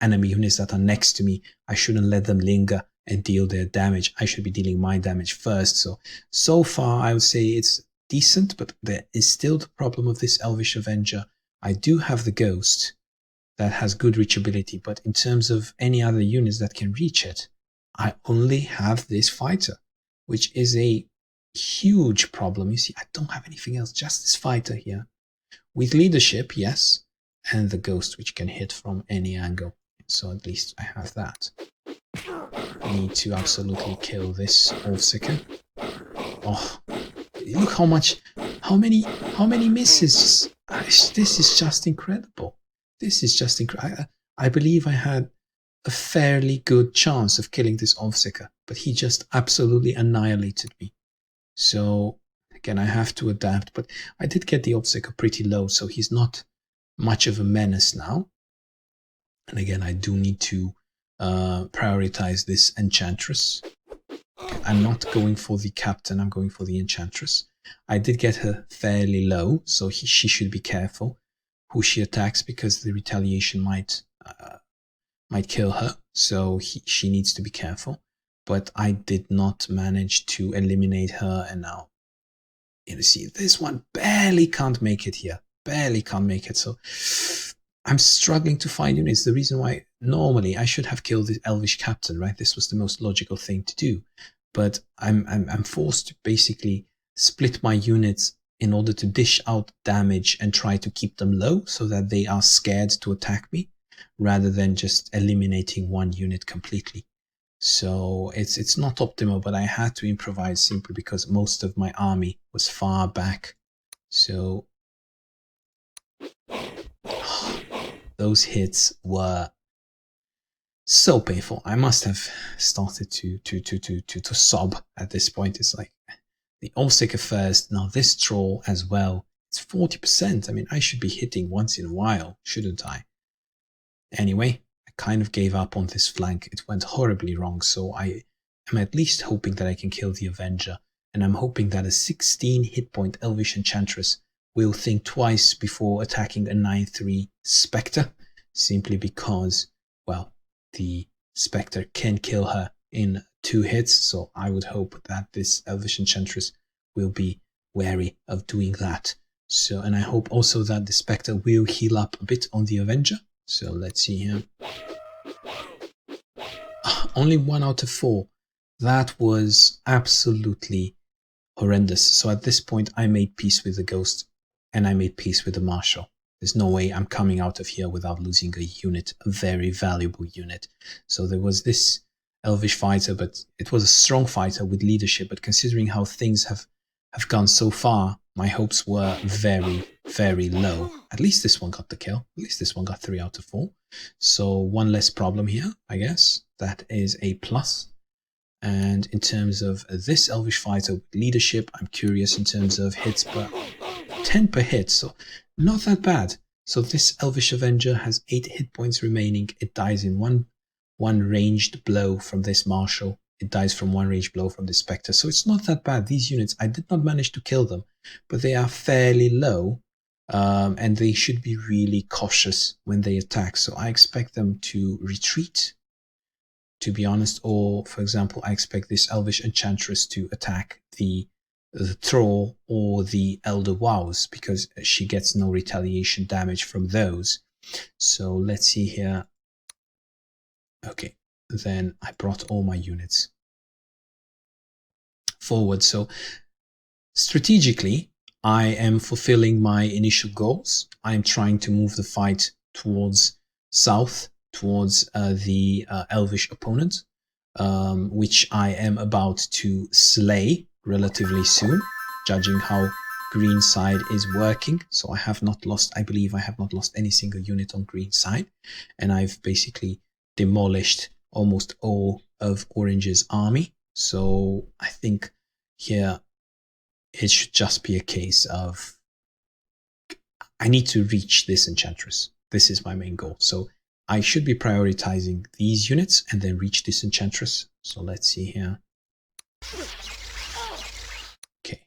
S1: enemy units that are next to me. I shouldn't let them linger and deal their damage. I should be dealing my damage first. So far, I would say it's decent, but there is still the problem of this Elvish Avenger. I do have the Ghost that has good reachability, but in terms of any other units that can reach it, I only have this fighter, which is a huge problem. You see, I don't have anything else, just this fighter here. With leadership, yes, and the Ghost, which can hit from any angle. So at least I have that. I need to absolutely kill this Oathseeker. Oh, look how many misses. This is just incredible. This is just incredible. I believe I had a fairly good chance of killing this Oathseeker, but he just absolutely annihilated me. So again, I have to adapt, but I did get the obstacle pretty low, so he's not much of a menace now. And again, I do need to prioritize this Enchantress. I'm not going for the Captain, I'm going for the Enchantress. I did get her fairly low, so she should be careful who she attacks, because the retaliation might kill her, so she needs to be careful. But I did not manage to eliminate her, and now, you see, this one barely can't make it here. Barely can't make it, so I'm struggling to find units. The reason why normally I should have killed the Elvish Captain, right? This was the most logical thing to do. But I'm forced to basically split my units in order to dish out damage and try to keep them low so that they are scared to attack me, rather than just eliminating one unit completely. So it's not optimal, but I had to improvise simply because most of my army was far back. So those hits were so painful. I must have started to sob at this point. It's like the Allseeker first, now this troll as well. It's 40%. I mean, I should be hitting once in a while, shouldn't I? Anyway, I kind of gave up on this flank. It went horribly wrong, so I am at least hoping that I can kill the Avenger, and I'm hoping that a 16 hit point Elvish Enchantress will think twice before attacking a 9-3 Spectre, simply because, well, the Spectre can kill her in 2 hits, so I would hope that this Elvish Enchantress will be wary of doing that. So, and I hope also that the Spectre will heal up a bit on the Avenger. So let's see here. Only 1 out of 4. That was absolutely horrendous. So at this point, I made peace with the Ghost and I made peace with the Marshal. There's no way I'm coming out of here without losing a unit, a very valuable unit. So there was this Elvish fighter, but it was a strong fighter with leadership. But considering how things have gone so far, my hopes were very, very low. At least this one got the kill. At least this one got 3 out of 4. So 1 less problem here, I guess. That is a plus. And in terms of this Elvish fighter with leadership, I'm curious in terms of hits, but 10 per hit, so not that bad. So this Elvish Avenger has 8 hit points remaining. It dies in one ranged blow from this Marshal. It dies from 1 ranged blow from the Spectre. So it's not that bad. These units, I did not manage to kill them, but they are fairly low. And they should be really cautious when they attack. So I expect them to retreat, to be honest. Or, for example, I expect this Elvish Enchantress to attack the Troll or the Elder Wows, because she gets no retaliation damage from those. So let's see here. Okay, then I brought all my units forward. So strategically, I am fulfilling my initial goals. I am trying to move the fight towards south, towards the Elvish opponent, which I am about to slay relatively soon, judging how green side is working. So I have not lost, I believe I have not lost any single unit on green side, and I've basically demolished almost all of Orange's army. So I think here it should just be a case of I need to reach this Enchantress. This is my main goal. So I should be prioritizing these units and then reach this Enchantress. So let's see here. Okay.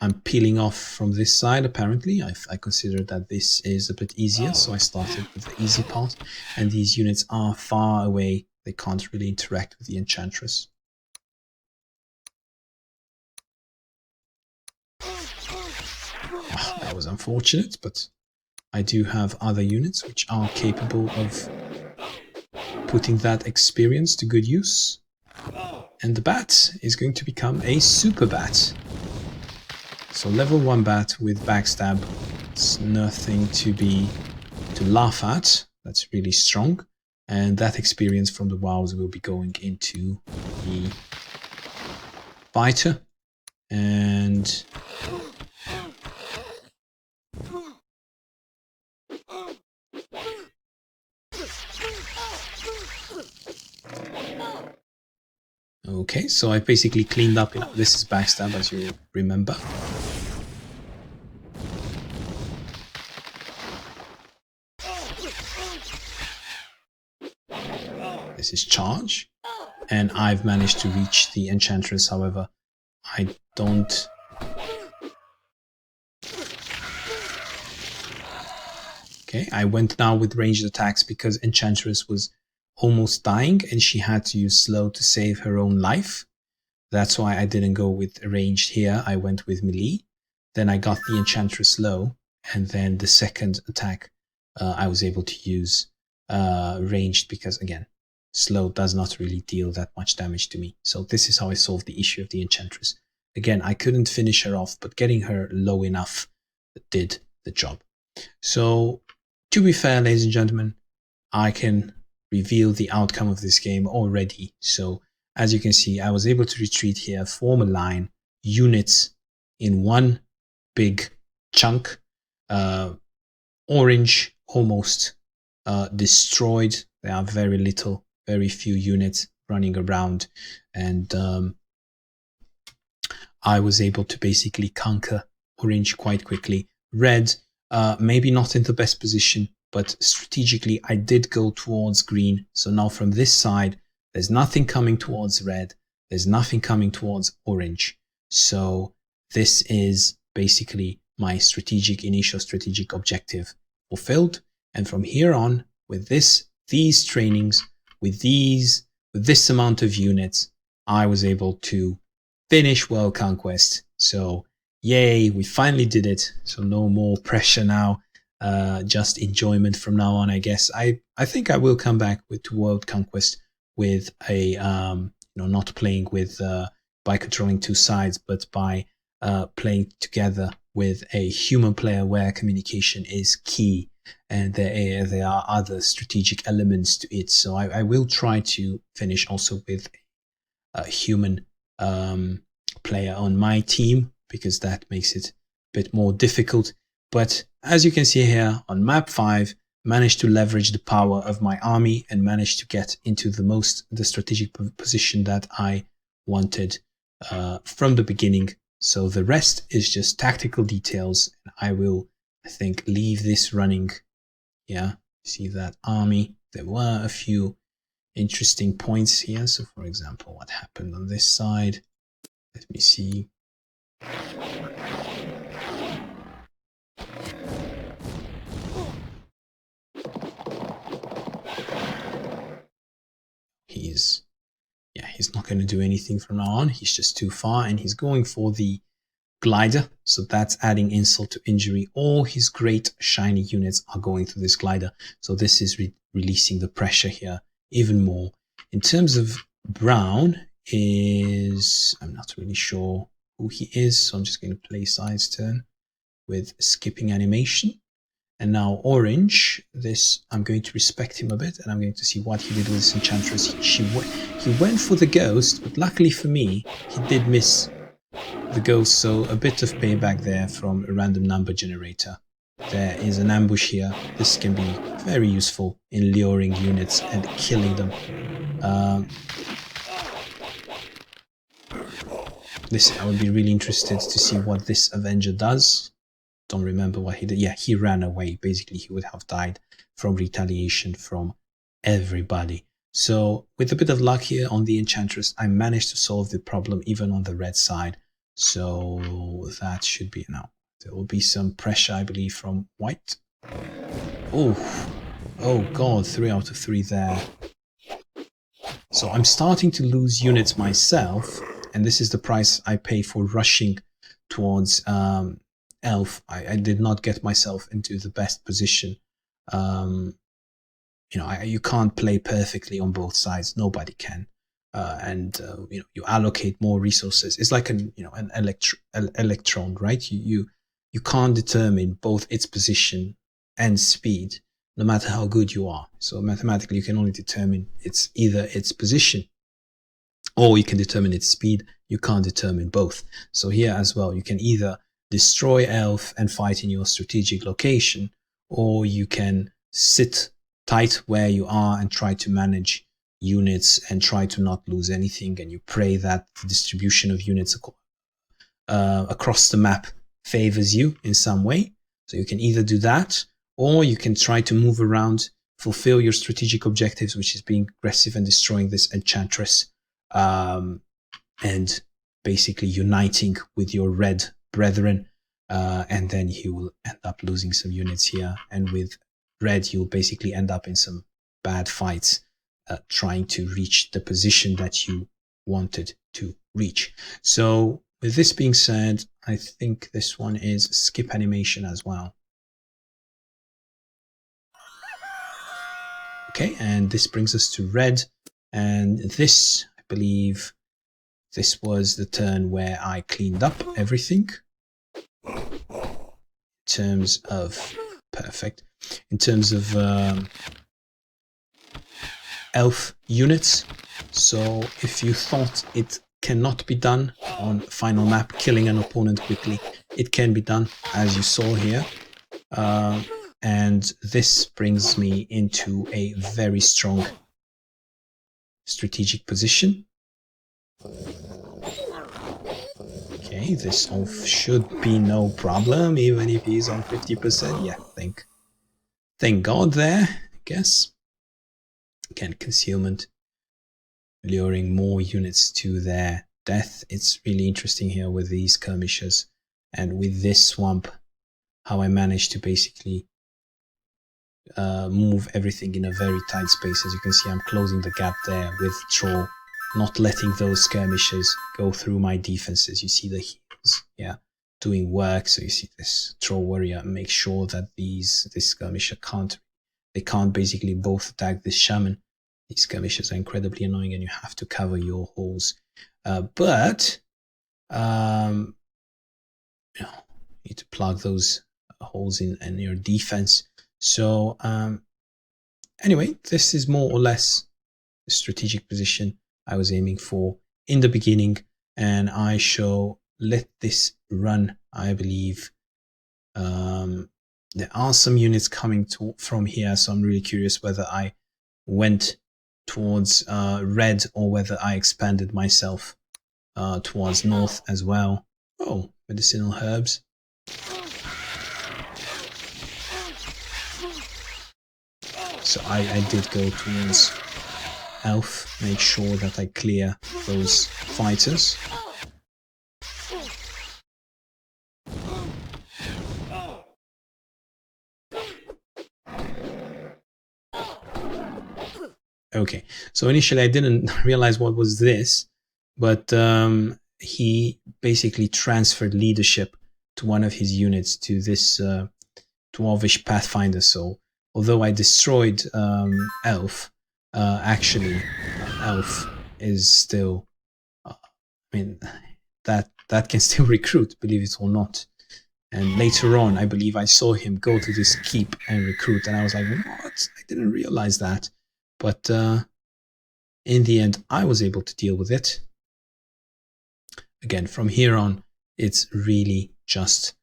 S1: I'm peeling off from this side, apparently. I consider that this is a bit easier, so I started with the easy part. And these units are far away. They can't really interact with the Enchantress. Oh, that was unfortunate, but I do have other units which are capable of putting that experience to good use. And the bat is going to become a super bat. So level 1 bat with backstab. It's nothing to laugh at. That's really strong. And that experience from the wows will be going into the fighter. And okay, Okay, so I basically cleaned up. This is backstab, as you remember. This is charge, and I've managed to reach the Enchantress. However, I don't. Okay, I went now with ranged attacks because Enchantress was almost dying and she had to use slow to save her own life. That's why I didn't go with ranged here. I went with melee. Then I got the Enchantress low, and then the second attack I was able to use ranged because, again, slow does not really deal that much damage to me. So this is how I solved the issue of the Enchantress. Again, I couldn't finish her off, but getting her low enough did the job. So, to be fair, ladies and gentlemen, I can reveal the outcome of this game already. So, as you can see, I was able to retreat here, form a line, units in one big chunk. Orange almost destroyed. There are very few units running around, and I was able to basically conquer orange quite quickly. Red, maybe not in the best position, but strategically I did go towards green. So now from this side, there's nothing coming towards red. There's nothing coming towards orange. So this is basically my initial strategic objective fulfilled. And from here on, with these trainings, with this amount of units, I was able to finish World Conquest. So yay, we finally did it. So no more pressure now, just enjoyment from now on, I guess. I think I will come back to World Conquest with a not playing with by controlling two sides, but by playing together with a human player where communication is key, and there are other strategic elements to it. So I will try to finish also with a human player on my team, because that makes it a bit more difficult. But as you can see here on map 5, managed to leverage the power of my army and managed to get into the strategic position that I wanted from the beginning. So the rest is just tactical details. I will, I think, leave this running. Yeah, see that army. There were a few interesting points here. So for example, what happened on this side? Let me see. He's not going to do anything from now on. He's just too far, and he's going for the glider. So that's adding insult to injury. All his great shiny units are going through this glider. So this is releasing the pressure here even more. In terms of brown, I'm not really sure who he is. So I'm just going to play side's turn with skipping animation. And now orange, I'm going to respect him a bit, and I'm going to see what he did with this enchantress. He went for the ghost, but luckily for me, he did miss the ghost, so a bit of payback there from a random number generator. There is an ambush here. This can be very useful in luring units and killing them. I would be really interested to see what this Avenger does. Don't remember what he did. Yeah, he ran away. Basically, he would have died from retaliation from everybody. So with a bit of luck here on the Enchantress, I managed to solve the problem even on the red side. So that should be now. There will be some pressure, I believe, from white. Oh god, 3 out of 3 there. So I'm starting to lose units myself, and this is the price I pay for rushing towards elf. I did not get myself into the best position. You can't play perfectly on both sides. Nobody can. You allocate more resources. It's like an electron, right? You can't determine both its position and speed, no matter how good you are. So mathematically, you can only determine either its position, or you can determine its speed. You can't determine both. So here as well, you can either destroy elf and fight in your strategic location, or you can sit tight where you are and try to manage units and try to not lose anything, and you pray that the distribution of units across the map favors you in some way. So you can either do that, or you can try to move around, fulfill your strategic objectives, which is being aggressive and destroying this enchantress, and basically uniting with your red brethren, and then you will end up losing some units here, and with red you'll basically end up in some bad fights, trying to reach the position that you wanted to reach. So with this being said, I think this one is skip animation as well. Okay, and this brings us to red, and this, I believe, this was the turn where I cleaned up everything. In terms of, perfect, in terms of elf units. So if you thought it cannot be done on final map, killing an opponent quickly, it can be done, as you saw here. And this brings me into a very strong strategic position. Okay, this elf should be no problem, even if he's on 50%. Yeah, thank God there, I guess. Again, concealment, luring more units to their death. It's really interesting here with these skirmishers and with this swamp, how I managed to basically move everything in a very tight space. As you can see, I'm closing the gap there with Troll, not letting those skirmishers go through my defenses. You see the heals, yeah, doing work. So you see this Troll warrior make sure that this skirmisher can't basically both attack this shaman. These skirmishers are incredibly annoying, and you have to cover your holes. But you need to plug those holes in your defense. So anyway, this is more or less the strategic position I was aiming for in the beginning, and I shall let this run. I believe there are some units coming from here, so I'm really curious whether I went towards red or whether I expanded myself towards north as well. Oh, medicinal herbs. So I did go towards elf, make sure that I clear those fighters. Okay, so initially I didn't realize what was this, but he basically transferred leadership to one of his units to this dwarvish pathfinder. So although I destroyed elf, actually elf is still, I mean, that can still recruit, believe it or not. And later on, I believe I saw him go to this keep and recruit, and I was like, what? I didn't realize that. But in the end, I was able to deal with it. Again, from here on, it's really just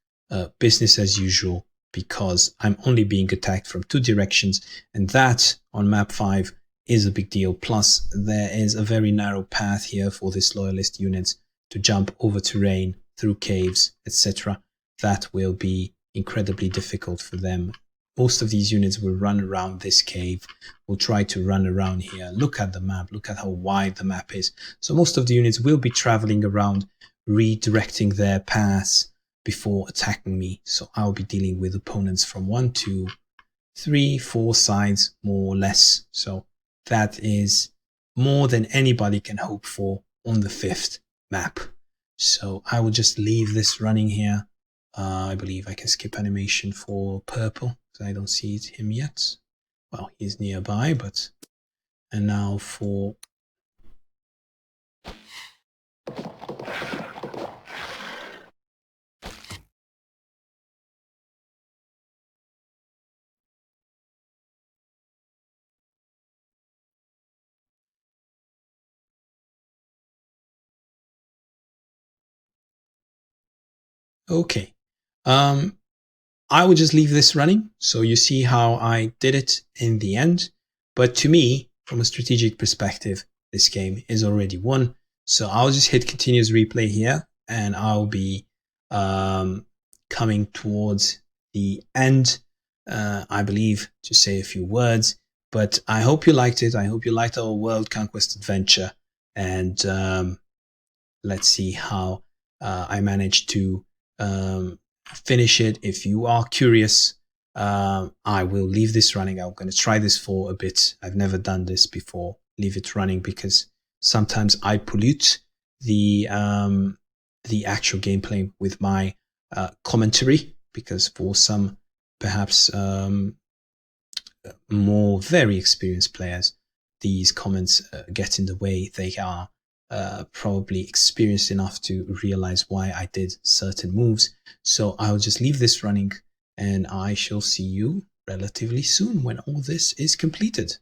S1: business as usual, because I'm only being attacked from two directions, and that on map 5 is a big deal. Plus, there is a very narrow path here for this loyalist unit to jump over terrain, through caves, etc. That will be incredibly difficult for them. Most of these units will run around this cave, will try to run around here. Look at the map, look at how wide the map is. So most of the units will be traveling around, redirecting their paths before attacking me. So I'll be dealing with opponents from 1, 2, 3, 4 sides, more or less. So that is more than anybody can hope for on the 5th map. So I will just leave this running here. I believe I can skip animation for purple, because I don't see him yet. Well, he's nearby, but... And now for... Okay. I will just leave this running, so you see how I did it in the end. But to me, from a strategic perspective, this game is already won. So I'll just hit continuous replay here, and I'll be coming towards the end, I believe, to say a few words. But I hope you liked it. I hope you liked our World Conquest adventure. And let's see how I managed to finish it. If you are curious, I will leave this running. I'm going to try this for a bit. I've never done this before. Leave it running because sometimes I pollute the actual gameplay with my commentary, because for some perhaps more very experienced players, these comments get in the way. They are probably experienced enough to realize why I did certain moves. So I'll just leave this running, and I shall see you relatively soon when all this is completed.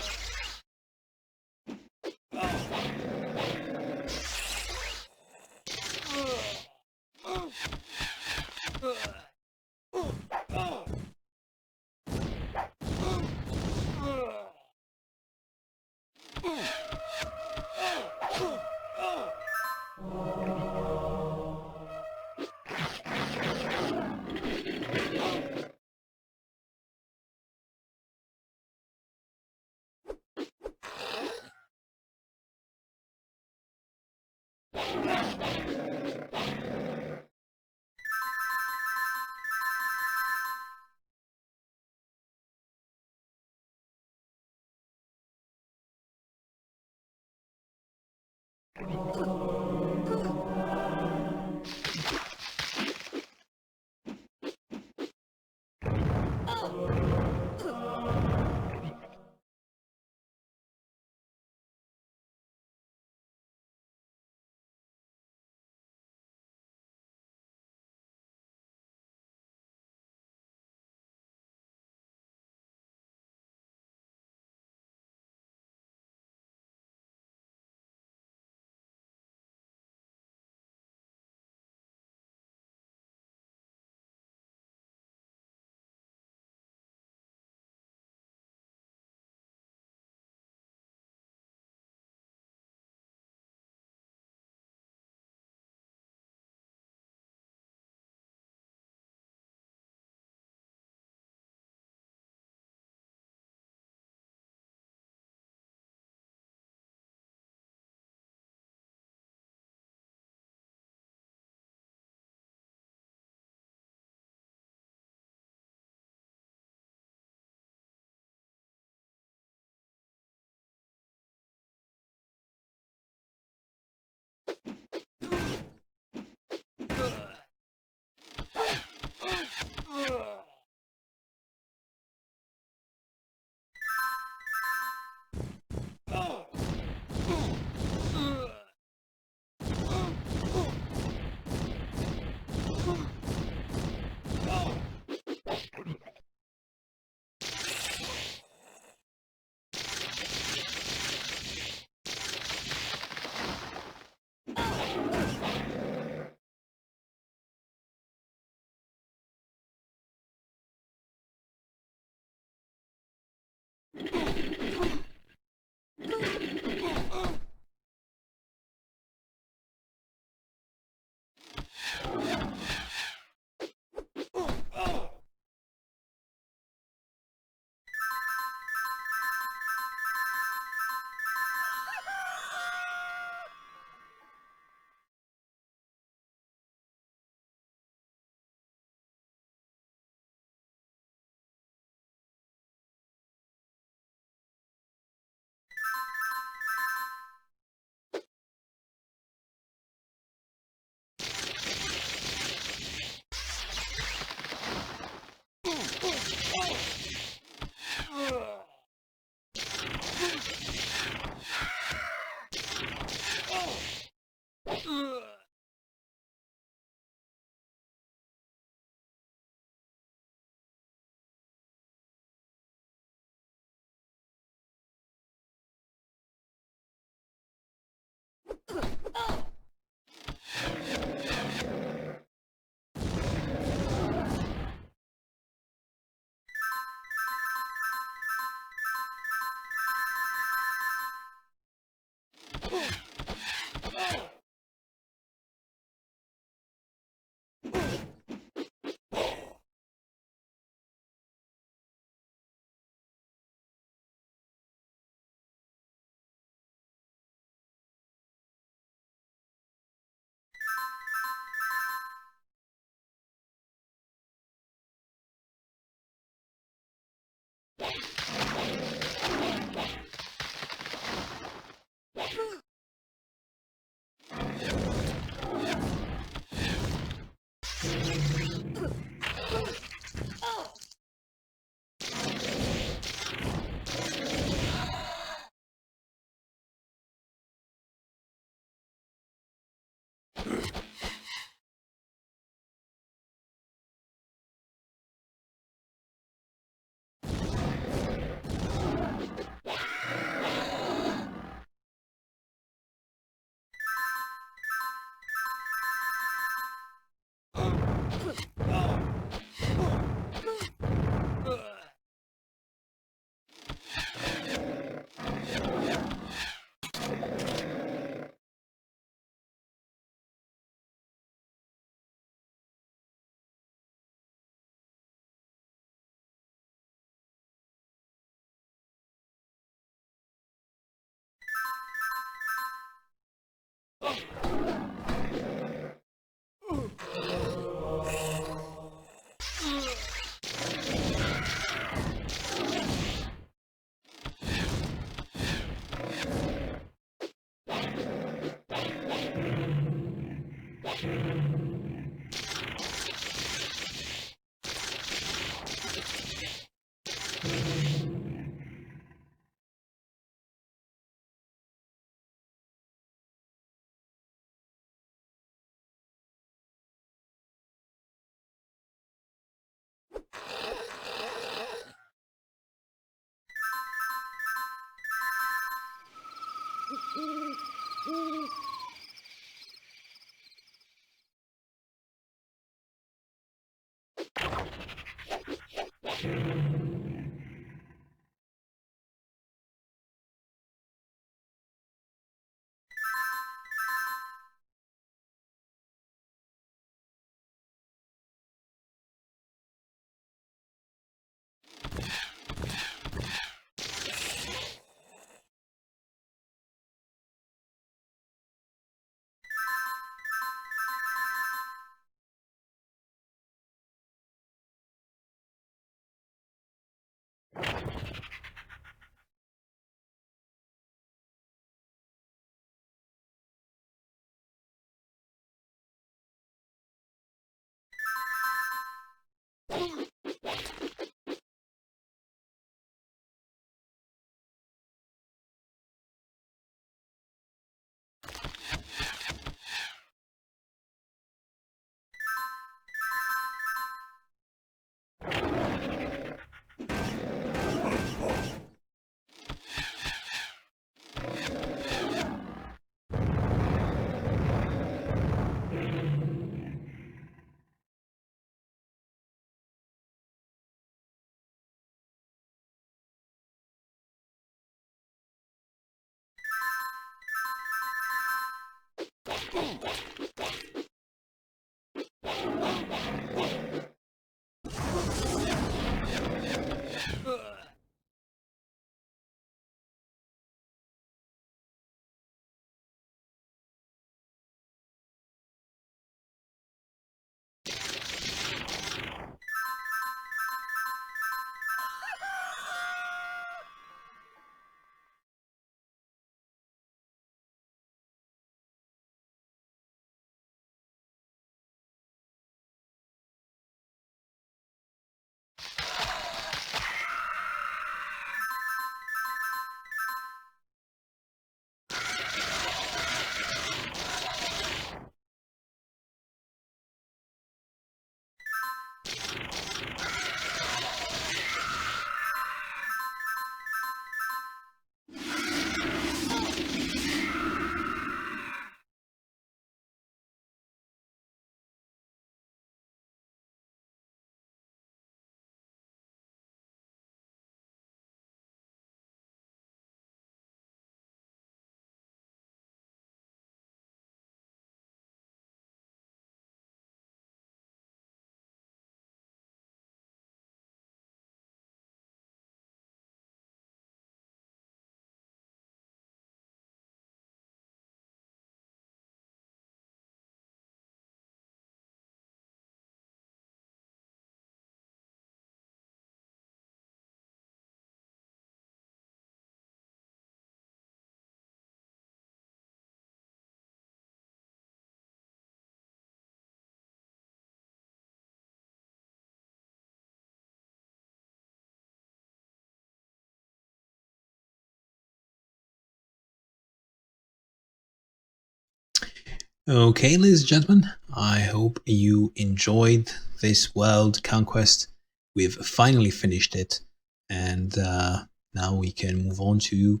S1: Okay, ladies and gentlemen, I hope you enjoyed this world Conquest. We've finally finished it, and now we can move on to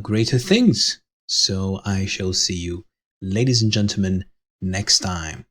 S1: greater things. So I shall see you, ladies and gentlemen, next time.